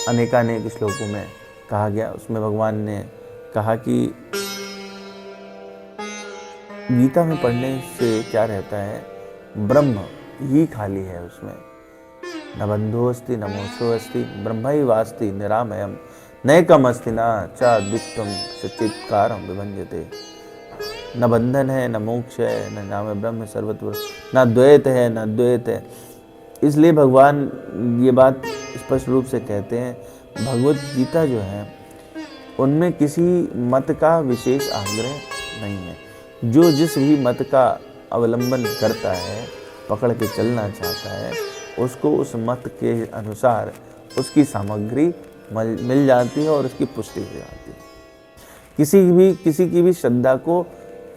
अनेकानेक श्लोकों में कहा गया। उसमें भगवान ने कहा कि गीता में पढ़ने से क्या रहता है, ब्रह्म ही खाली है, उसमें न बंधो अस्ति न मोक्षो अस्ति ब्रह्मैव अस्ति निरामयम् नैकम अस्ति न च द्वित्वं सच्चित्कारं विभंजते। न बंधन है, न मोक्ष है, न नाम ब्रह्म सर्वत्र, न द्वैत है, न द्वैत है। इसलिए भगवान ये बात स्पष्ट रूप से कहते हैं, भगवत गीता जो है उनमें किसी मत का विशेष आग्रह नहीं है। जो जिस भी मत का अवलंबन करता है, पकड़ के चलना चाहता है, उसको उस मत के अनुसार उसकी सामग्री मिल जाती है और उसकी पुष्टि हो जाती है। किसी की भी श्रद्धा को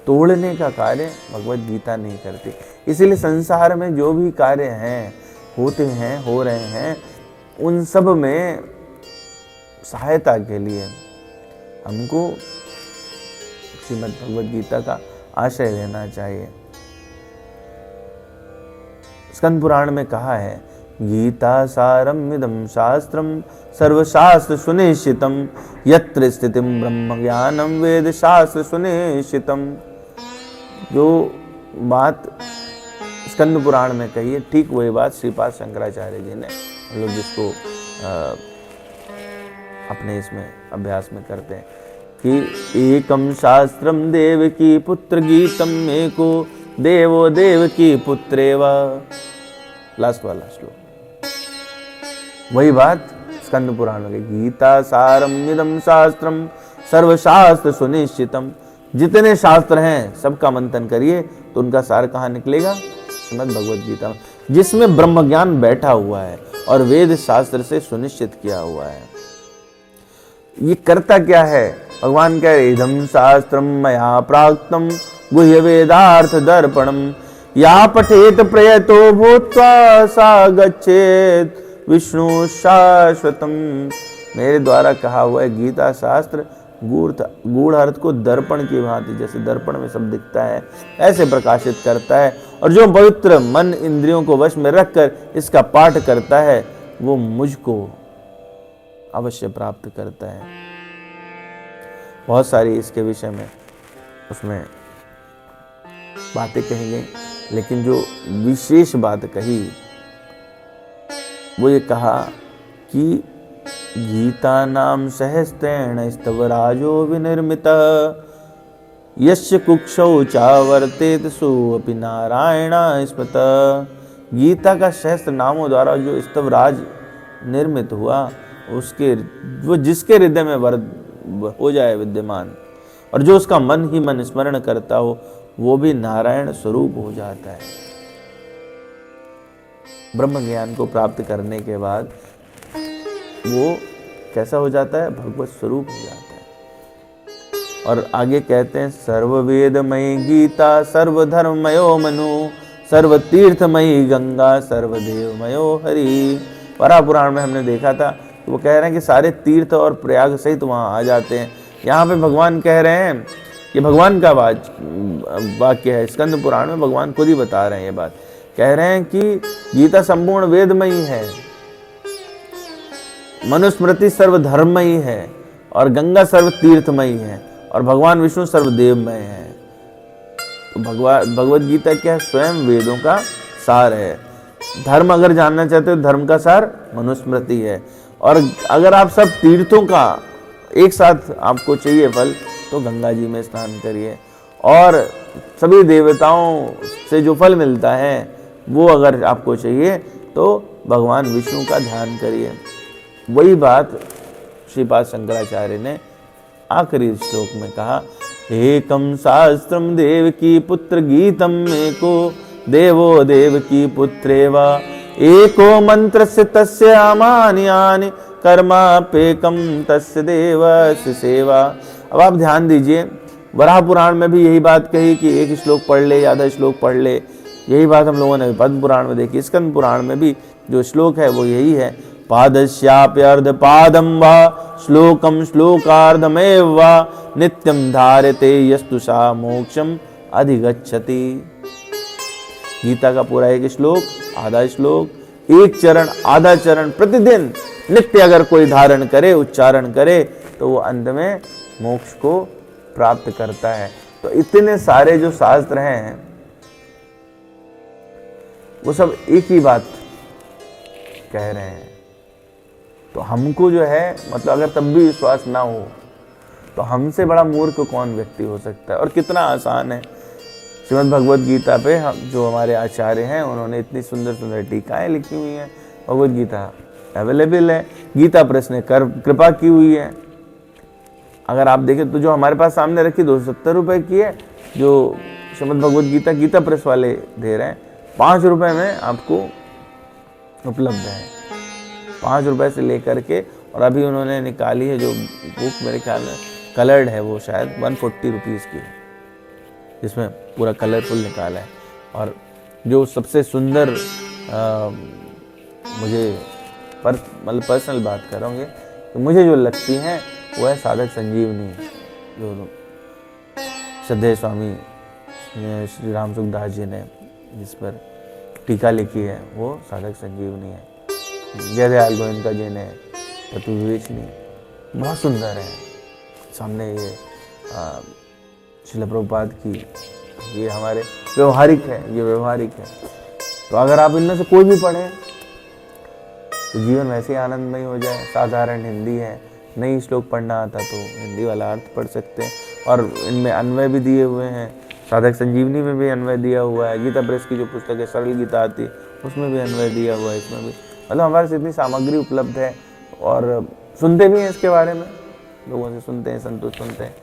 तोड़ने का कार्य भगवत गीता नहीं करती। इसीलिए संसार में जो भी कार्य हैं, होते हैं, हो रहे हैं, उन सब में सहायता के लिए हमको श्रीमद् भगवत गीता का आश्रय लेना चाहिए। स्कंद पुराण में कहा है, गीता सारम इदं शास्त्रम सर्वशास्त्र सुनिश्चितम यत्र स्थितिम ब्रह्म ज्ञानम वेद शास्त्र सुनिश्चितम। जो बात स्कंद पुराण में कही है, ठीक वही बात श्रीपाद शंकराचार्य जी ने, हम लोग जिसको अपने इसमें अभ्यास में करते हैं कि एकम शास्त्रम देवकी पुत्र गीतम एको देवो देवकी पुत्रेव। लास्ट वाला श्लोक, वही बात स्कंद पुराण में, गीता सारम इदं शास्त्रम सर्वशास्त्र सुनिश्चितम। जितने शास्त्र हैं सबका मंथन करिए तो उनका सार कहाँ निकलेगा? श्रीमद् भगवद गीता में, जिसमें ब्रह्म ज्ञान बैठा हुआ है और वेद शास्त्र से सुनिश्चित किया हुआ है। ये करता क्या है? भगवान कह रहे इदं शास्त्रम मया प्राक्तम गुह्य वेदार्थ दर्पणम या पठेत प्रयतो भूत्वा सा गच्छेत विष्णु शाश्वतम। मेरे द्वारा कहा हुआ है गीता शास्त्र गूढ़ अर्थ को दर्पण की भांति, जैसे दर्पण में सब दिखता है ऐसे प्रकाशित करता है। और जो पवित्र मन इंद्रियों को वश में रखकर इसका पाठ करता है वो मुझको अवश्य प्राप्त करता है। बहुत सारी इसके विषय में उसमें बातें कही गई, लेकिन जो विशेष बात कही वो ये कहा कि गीता नाम सहस्त्रेण स्तवराजो विनिर्मितः यस्य कुक्षौ चावर्तेत सोऽपि नारायण स्मृतः। गीता का सहस्त्र नामों द्वारा जो स्तवराज निर्मित हुआ उसके वो जिसके हृदय में हो जाए विद्यमान, और जो उसका मन ही मन स्मरण करता हो वो भी नारायण स्वरूप हो जाता है। ब्रह्म ज्ञान को प्राप्त करने के बाद वो कैसा हो जाता है? भगवत स्वरूप हो जाता है। और आगे कहते हैं सर्ववेदमयी गीता सर्वधर्ममयो मनु सर्वतीर्थमयी गंगा सर्वदेवमयो हरि। वराह पुराण में हमने देखा था कि वो कह रहे हैं कि सारे तीर्थ और प्रयाग सहित वहाँ आ जाते हैं। यहाँ पे भगवान कह रहे हैं, ये भगवान का वाक्य है, स्कंद पुराण में भगवान खुद ही बता रहे हैं ये बात। कह रहे हैं कि गीता संपूर्ण वेदमयी है, मनुस्मृति सर्वधर्ममयी है, और गंगा सर्व तीर्थमयी है, और भगवान विष्णु सर्वदेवमय है। तो भगवद गीता क्या है? स्वयं वेदों का सार है। धर्म अगर जानना चाहते हो धर्म का सार मनुस्मृति है। और अगर आप सब तीर्थों का एक साथ आपको चाहिए फल तो गंगा जी में स्नान करिए, और सभी देवताओं से जो फल मिलता है वो अगर आपको चाहिए तो भगवान विष्णु का ध्यान करिए। वही बात श्रीपाद शंकराचार्य ने आखिरी श्लोक में कहा, एकम शास्त्रम देवकी पुत्र गीतम एको देवो देवकी पुत्रेवा एको मंत्रस्य तस्य अमानि यानि कर्मापेकम तस्य देवस्य सेवा। अब आप ध्यान दीजिए, वराह पुराण में भी यही बात कही कि एक श्लोक पढ़ ले या आधा श्लोक पढ़ ले। यही बात हम लोगों ने पद्म पुराण में देखी। स्कंद पुराण में भी जो श्लोक है वो यही है, पादस्याप्यर्ध पादम वा श्लोकम श्लोकार्धमेव वा नित्यम धारते यस्तु सा मोक्षम अधिगच्छति। गीता का पूरा एक श्लोक, आधा श्लोक, एक चरण, आधा चरण प्रतिदिन नित्य अगर कोई धारण करे, उच्चारण करे तो वो अंत में मोक्ष को प्राप्त करता है। तो इतने सारे जो शास्त्र हैं वो सब एक ही बात कह रहे हैं। तो हमको जो है मतलब अगर तब भी विश्वास ना हो तो हमसे बड़ा मूर्ख कौन व्यक्ति हो सकता है। और कितना आसान है। श्रीमद् भगवद गीता पे जो हमारे आचार्य हैं उन्होंने इतनी सुंदर सुंदर टीकाएं लिखी हुई हैं। भगवद गीता अवेलेबल है, गीता प्रेस ने कृपा की हुई है। अगर आप देखें तो जो हमारे पास सामने रखी 270 रुपए की है, जो श्रीमद् भगवद गीता गीता प्रेस वाले दे रहे हैं 5 रुपए में आपको उपलब्ध है। 5 रुपए से लेकर के, और अभी उन्होंने निकाली है जो बुक मेरे ख्याल में कलर्ड है, वो शायद 140 रुपीज़ की है, जिसमें पूरा कलरफुल निकाला है। और जो सबसे सुंदर मुझे मतलब पर्सनल बात करोगे तो मुझे जो लगती हैं वो है साधक संजीवनी, जो श्रद्धेय स्वामी श्री राम सुखदास जी ने जिस पर टीका लिखी है वो साधक संजीवनी है। जय दयाल गोविंद जी ने तत्व विवेचनी बहुत सुंदर है। सामने ये श्रील प्रभुपाद की, ये हमारे व्यवहारिक है, ये व्यवहारिक है। तो अगर आप इनमें से कोई भी पढ़ें तो जीवन वैसे ही आनंदमय हो जाए। साधारण हिंदी है, नई श्लोक पढ़ना आता तो हिंदी वाला अर्थ पढ़ सकते हैं, और इनमें अन्वय भी दिए हुए हैं, साधक संजीवनी में भी अन्वय दिया हुआ है, गीता प्रेस की जो पुस्तक है सरल गीता आती उसमें भी अन्वय दिया हुआ है, इसमें भी। मतलब हमारे से इतनी सामग्री उपलब्ध है और सुनते भी हैं इसके बारे में, लोगों से सुनते हैं, संतोष सुनते हैं,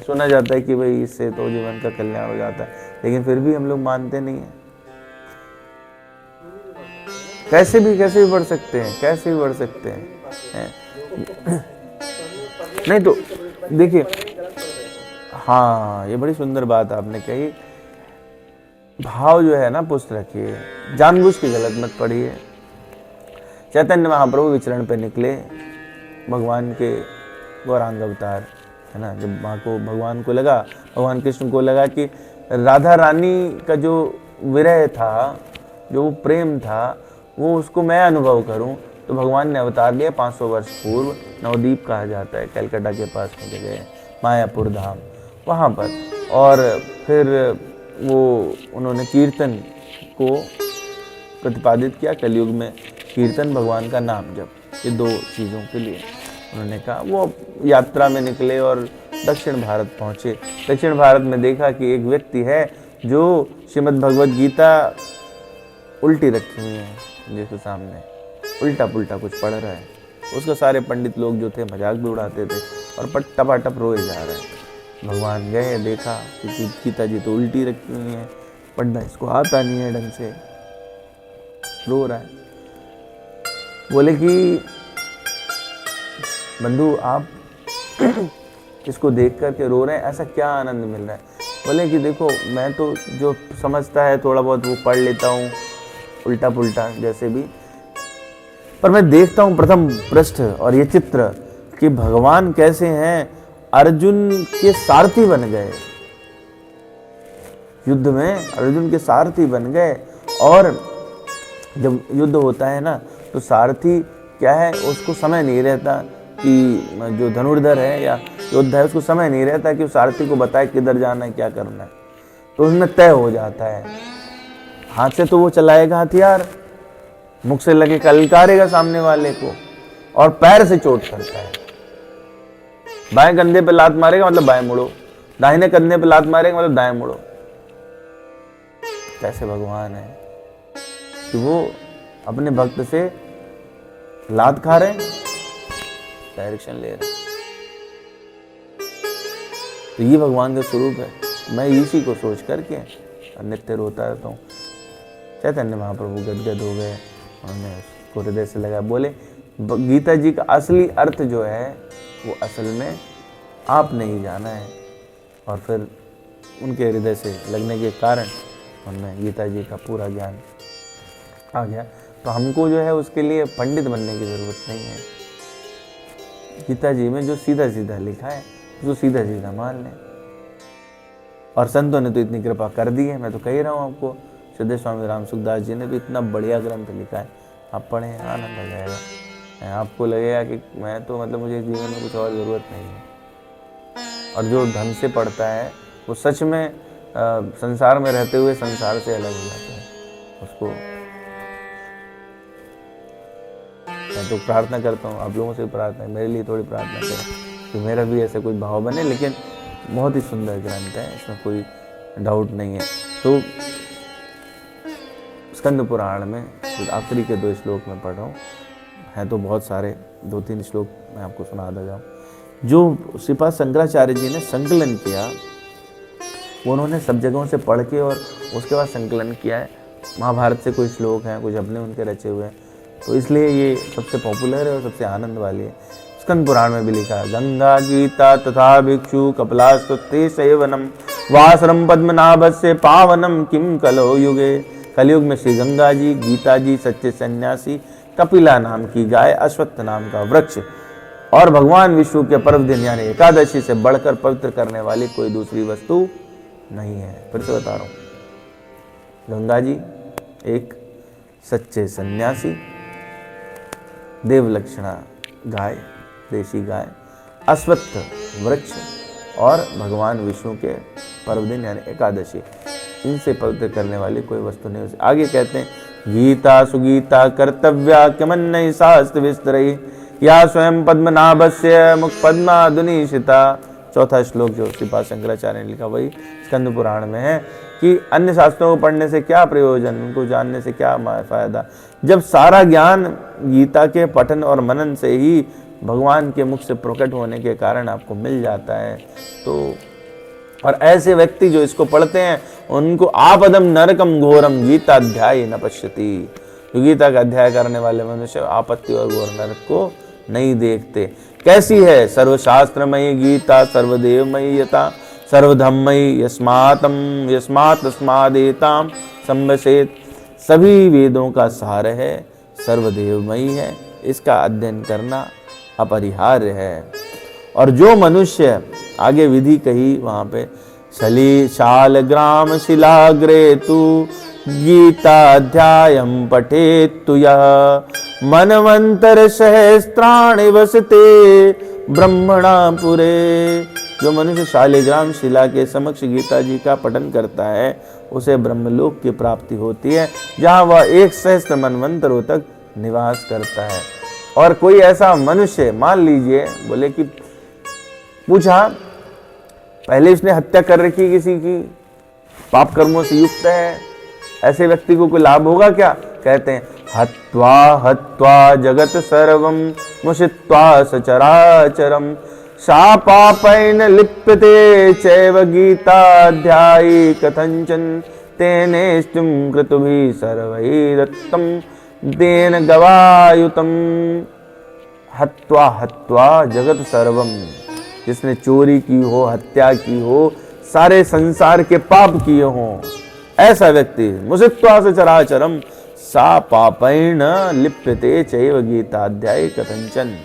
सुना जाता है कि भाई इससे तो जीवन का कल्याण हो जाता है, लेकिन फिर भी हम लोग मानते नहीं हैं। कैसे भी बढ़ सकते हैं, कैसे भी बढ़ सकते हैं। नहीं तो देखिए, हाँ ये बड़ी सुंदर बात आपने कही। भाव जो है ना पुष्ट रखिए, जानबूझ के गलत मत पढ़िए। चैतन्य महाप्रभु विचरण पे निकले, भगवान के गौरांग अवतार है ना, जब वहाँ को भगवान को लगा, भगवान कृष्ण को लगा कि राधा रानी का जो विरह था, जो प्रेम था, वो उसको मैं अनुभव करूं, तो भगवान ने अवतार लिया 500 वर्ष पूर्व। नवदीप कहा जाता है, कलकत्ता के पास में जगह है, मायापुर धाम, वहाँ पर। और फिर वो उन्होंने कीर्तन को प्रतिपादित किया, कलयुग में कीर्तन, भगवान का नाम जप, ये दो चीज़ों के लिए उन्होंने कहा। वो यात्रा में निकले और दक्षिण भारत पहुँचे। दक्षिण भारत में देखा कि एक व्यक्ति है जो श्रीमद् भगवद गीता उल्टी रखी हुई है जिसके सामने, उल्टा पुल्टा कुछ पढ़ रहा है। उसको सारे पंडित लोग जो थे मजाक भी उड़ाते थे और टपाटप रोए जा रहे हैं। भगवान गए, देखा कि गीता जी तो उल्टी रखी हुई है, पढ़ना इसको आता नहीं है ढंग से, रो रहा है। बोले कि बंधु आप इसको देख करके रो रहे हैं, ऐसा क्या आनंद मिल रहा है? बोले कि देखो मैं तो जो समझता है थोड़ा बहुत वो पढ़ लेता हूँ, उल्टा पुल्टा जैसे भी, पर मैं देखता हूँ प्रथम पृष्ठ और ये चित्र कि भगवान कैसे हैं, अर्जुन के सारथी बन गए, युद्ध में अर्जुन के सारथी बन गए। और जब युद्ध होता है ना तो सारथी क्या है, उसको समय नहीं रहता कि जो धनुर्धर है या योद्धा है उसको समय नहीं रहता कि उस सारथी को बताए किधर जाना है, क्या करना है, तो उसमें तय हो जाता है। हाथ से तो वो चलाएगा हथियार, मुख से लगे कलकारेगा सामने वाले को, और पैर से चोट करता है। बाएं कंधे पे लात मारेगा मतलब बाएं मुड़ो, दाहिने कंधे पे लात मारेगा मतलब दाएं मुड़ो। कैसे भगवान है कि वो अपने भक्त से लात खा रहे हैं, डायरेक्शन ले रहे हैं। तो ये भगवान का स्वरूप है। मैं इसी को सोच करके नित्य रोता रहता हूँ। चैतन्य महाप्रभु गदगद हो गए, उन्होंने उसको हृदय से लगा, बोले गीता जी का असली अर्थ जो है वो असल में आपने ही जाना है। और फिर उनके हृदय से लगने के कारण उनमें गीता जी का पूरा ज्ञान आ गया। तो हमको जो है उसके लिए पंडित बनने की ज़रूरत नहीं है। गीता जी में जो सीधा सीधा लिखा है उसको सीधा सीधा मान लें। और संतों ने तो इतनी कृपा कर दी है, मैं तो कह ही रहा हूँ आपको। सिद्धेश्वर स्वामी राम सुखदास जी ने भी इतना बढ़िया ग्रंथ लिखा है, आप पढ़ें, आनंद आ जाएगा। आपको लगेगा कि मैं तो मतलब मुझे जीवन में कुछ और ज़रूरत नहीं है। और जो ढंग से पढ़ता है वो सच में संसार में रहते हुए संसार से अलग हो जाता है। उसको मैं तो प्रार्थना करता हूँ, आप लोगों से प्रार्थना, मेरे लिए थोड़ी प्रार्थना करें कि मेरा भी ऐसा कोई भाव बने। लेकिन बहुत ही सुंदर ग्रंथ है, इसमें कोई डाउट नहीं है। तो स्कंद पुराण में आखिरी के 2 श्लोक में पढ़ रहा हूँ, हैं तो बहुत सारे, 2-3 श्लोक मैं आपको सुना दे जाऊँ। जो श्रीपाद शंकराचार्य जी ने संकलन किया वो उन्होंने सब जगहों से पढ़ के और उसके बाद संकलन किया है। महाभारत से कोई श्लोक हैं, कुछ अपने उनके रचे हुए हैं, तो इसलिए ये सबसे पॉपुलर है और सबसे आनंद वाली है। स्कंद पुराण में भी लिखा है, गंगा गीता तथा भिक्षु कपिलास्तुते सेवनम वासरम पद्मनाभस्य पावनम किम कलो युगे। कलयुग में श्री गंगा जी, गीता जी, सच्चे सन्यासी, कपिला नाम की गाय, अश्वत्थ नाम का वृक्ष और भगवान विष्णु के पर्व दिन यानी एकादशी से बढ़कर पवित्र करने वाली कोई दूसरी वस्तु नहीं है। फिर से बता रहा हूँ, गंगा जी एक, सच्चे सन्यासी, देवलक्षणा गाय, देशी गाय, अश्वत्थ वृक्ष और भगवान विष्णु के पर्व दिन यानी एकादशी, इनसे पवित्र करने वाली कोई वस्तु नहीं। आगे कहते हैं, गीता सुगीता कर्तव्या किमन्य शास्त्र विस्तरई या स्वयं पद्मनाभस्य मुख पद्मादुनीशिता चौथा श्लोक जो श्रीपाद शंकराचार्य ने लिखा वही स्कंद पुराण में है कि अन्य शास्त्रों को पढ़ने से क्या प्रयोजन, उनको जानने से क्या फायदा, जब सारा ज्ञान गीता के पठन और मनन से ही भगवान के मुख से प्रकट होने के कारण आपको मिल जाता है। तो और ऐसे व्यक्ति जो इसको पढ़ते हैं उनको आपदम नरकम घोरम गीताध्याय न पश्यति, तो गीता का अध्याय करने वाले मनुष्य आपत्ति और घोर नरक को नहीं देखते। कैसी है? सर्वशास्त्रमयी गीता सर्वदेवमयी यथा सर्वधम्मयी यस्मात् तस्मादेताम संवसेत, सभी वेदों का सार है, सर्वदेवमयी है, इसका अध्ययन करना अपरिहार्य है। और जो मनुष्य, आगे विधि कही वहां पे, शाल ग्राम शिलाग्रे तु गीताध्यायम पठेत्तु यः मनवंतर सहस्त्राणि वसते ब्रह्मणा पुरे। जो मनुष्य शालिग्राम शिला के समक्ष गीता जी का पठन करता है उसे ब्रह्मलोक की प्राप्ति होती है, जहाँ वह 1 सहस्त्र मनवंतरों तक निवास करता है। और कोई ऐसा मनुष्य, मान लीजिए बोले कि पूछा पहले उसने हत्या कर रखी किसी की, पाप कर्मों से युक्त है, ऐसे व्यक्ति को कोई लाभ होगा क्या? कहते हैं हत्वा हत्वा जगत सर्वम मुषित्वा सचराचरम सा पापैन लिप्यते चैव गीताध्यायी कथंचन तेनेष्टुम कृतुभिः सर्वैः दत्तम देन गवायुतम। हत्वा हत्वा जगत सर्वम, जिसने चोरी की हो, हत्या की हो, सारे संसार के पाप किए हों, ऐसा व्यक्ति मुषित्वा सचराचरम सा पापैन लिप्यते चैव गीताध्यायी कथंचन,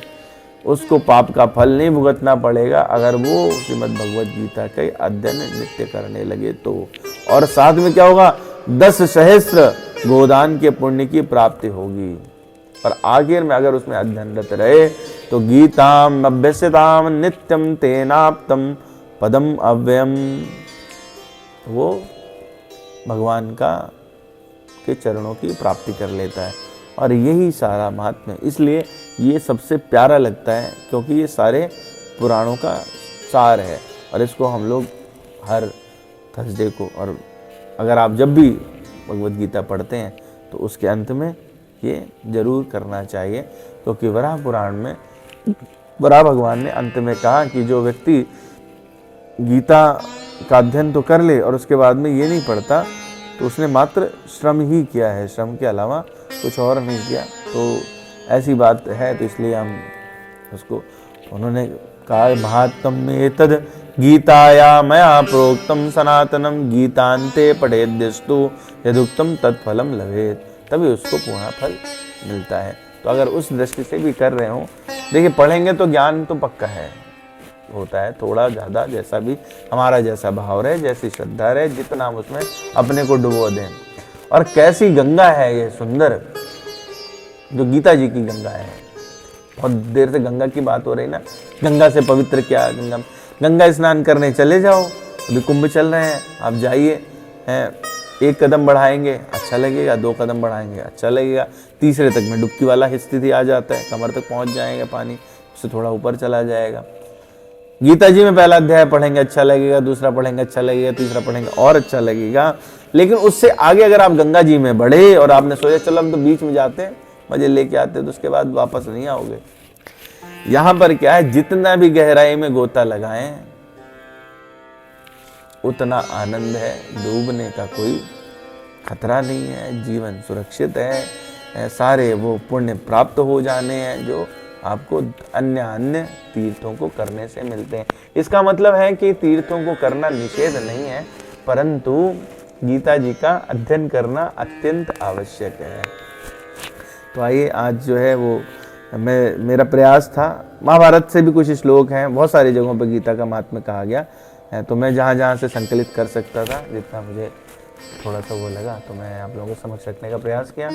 उसको पाप का फल नहीं भुगतना पड़ेगा अगर वो श्रीमद् भगवद गीता के अध्ययन नित्य करने लगे तो। और साथ में क्या होगा? 10 सहस्त्र गोदान के पुण्य की प्राप्ति होगी। और आखिर में अगर उसमें अध्ययनरत रहे तो गीताम अभ्यस्यताम नित्यम तेनाप्तम पदम अव्ययम, वो भगवान का के चरणों की प्राप्ति कर लेता है। और यही सारा महात्म्य, इसलिए ये सबसे प्यारा लगता है क्योंकि ये सारे पुराणों का सार है। और इसको हम लोग हर थर्सडे को, और अगर आप जब भी भगवद गीता पढ़ते हैं तो उसके अंत में ये जरूर करना चाहिए, क्योंकि वराह पुराण में वराह भगवान ने अंत में कहा कि जो व्यक्ति गीता का अध्ययन तो कर ले और उसके बाद में ये नहीं पढ़ता तो उसने मात्र श्रम ही किया है, श्रम के अलावा कुछ और नहीं किया। तो ऐसी बात है, तो इसलिए हम उसको, उन्होंने कहा महात्म में तद गीताया मया प्रोक्तम सनातनम गीतांते पठेद्यस्तु यदुक्तम तत्फलम लभेत, तभी उसको पूर्ण फल मिलता है। तो अगर उस दृष्टि से भी कर रहे हो, देखिए पढ़ेंगे तो ज्ञान तो पक्का है, होता है, थोड़ा ज़्यादा जैसा भी हमारा जैसा भाव रहे, जैसी श्रद्धा रहे, जितना हम उसमें अपने को डुबो दें। और कैसी गंगा है ये सुंदर, जो गीता जी की गंगा है। बहुत देर से गंगा की बात हो रही ना, गंगा से पवित्र क्या, गंगा स्नान करने चले जाओ, अभी कुंभ चल रहे हैं, आप जाइए, हैं 1 कदम बढ़ाएंगे अच्छा लगेगा, 2 कदम बढ़ाएंगे अच्छा लगेगा, तीसरे तक में डुबकी वाला स्थिति आ जाता है, कमर तक पहुंच जाएगा पानी, उससे थोड़ा ऊपर चला जाएगा। गीता जी में पहला अध्याय पढ़ेंगे अच्छा लगेगा, दूसरा पढ़ेंगे अच्छा लगेगा, तीसरा पढ़ेंगे और अच्छा लगेगा। लेकिन उससे आगे अगर आप गंगा जी में बढ़े और आपने सोचा चलो हम तो बीच में जाते हैं, मजे लेके आते हैं, तो उसके बाद वापस नहीं आओगे। यहां पर क्या है, जितना भी गहराई में गोता लगाएं उतना आनंद है, डूबने का कोई खतरा नहीं है, जीवन सुरक्षित है, सारे वो पुण्य प्राप्त हो जाने हैं जो आपको अन्य तीर्थों को करने से मिलते हैं। इसका मतलब है कि तीर्थों को करना निषेध नहीं है, परंतु गीता जी का अध्ययन करना अत्यंत आवश्यक है। तो आइए आज जो है वो मेरा प्रयास था, महाभारत से भी कुछ श्लोक हैं, बहुत सारी जगहों पर गीता का महात्म्य कहा गया है, तो मैं जहाँ से संकलित कर सकता था, जितना मुझे थोड़ा सा वो लगा, तो मैं आप लोगों को समक्ष रखने का प्रयास किया।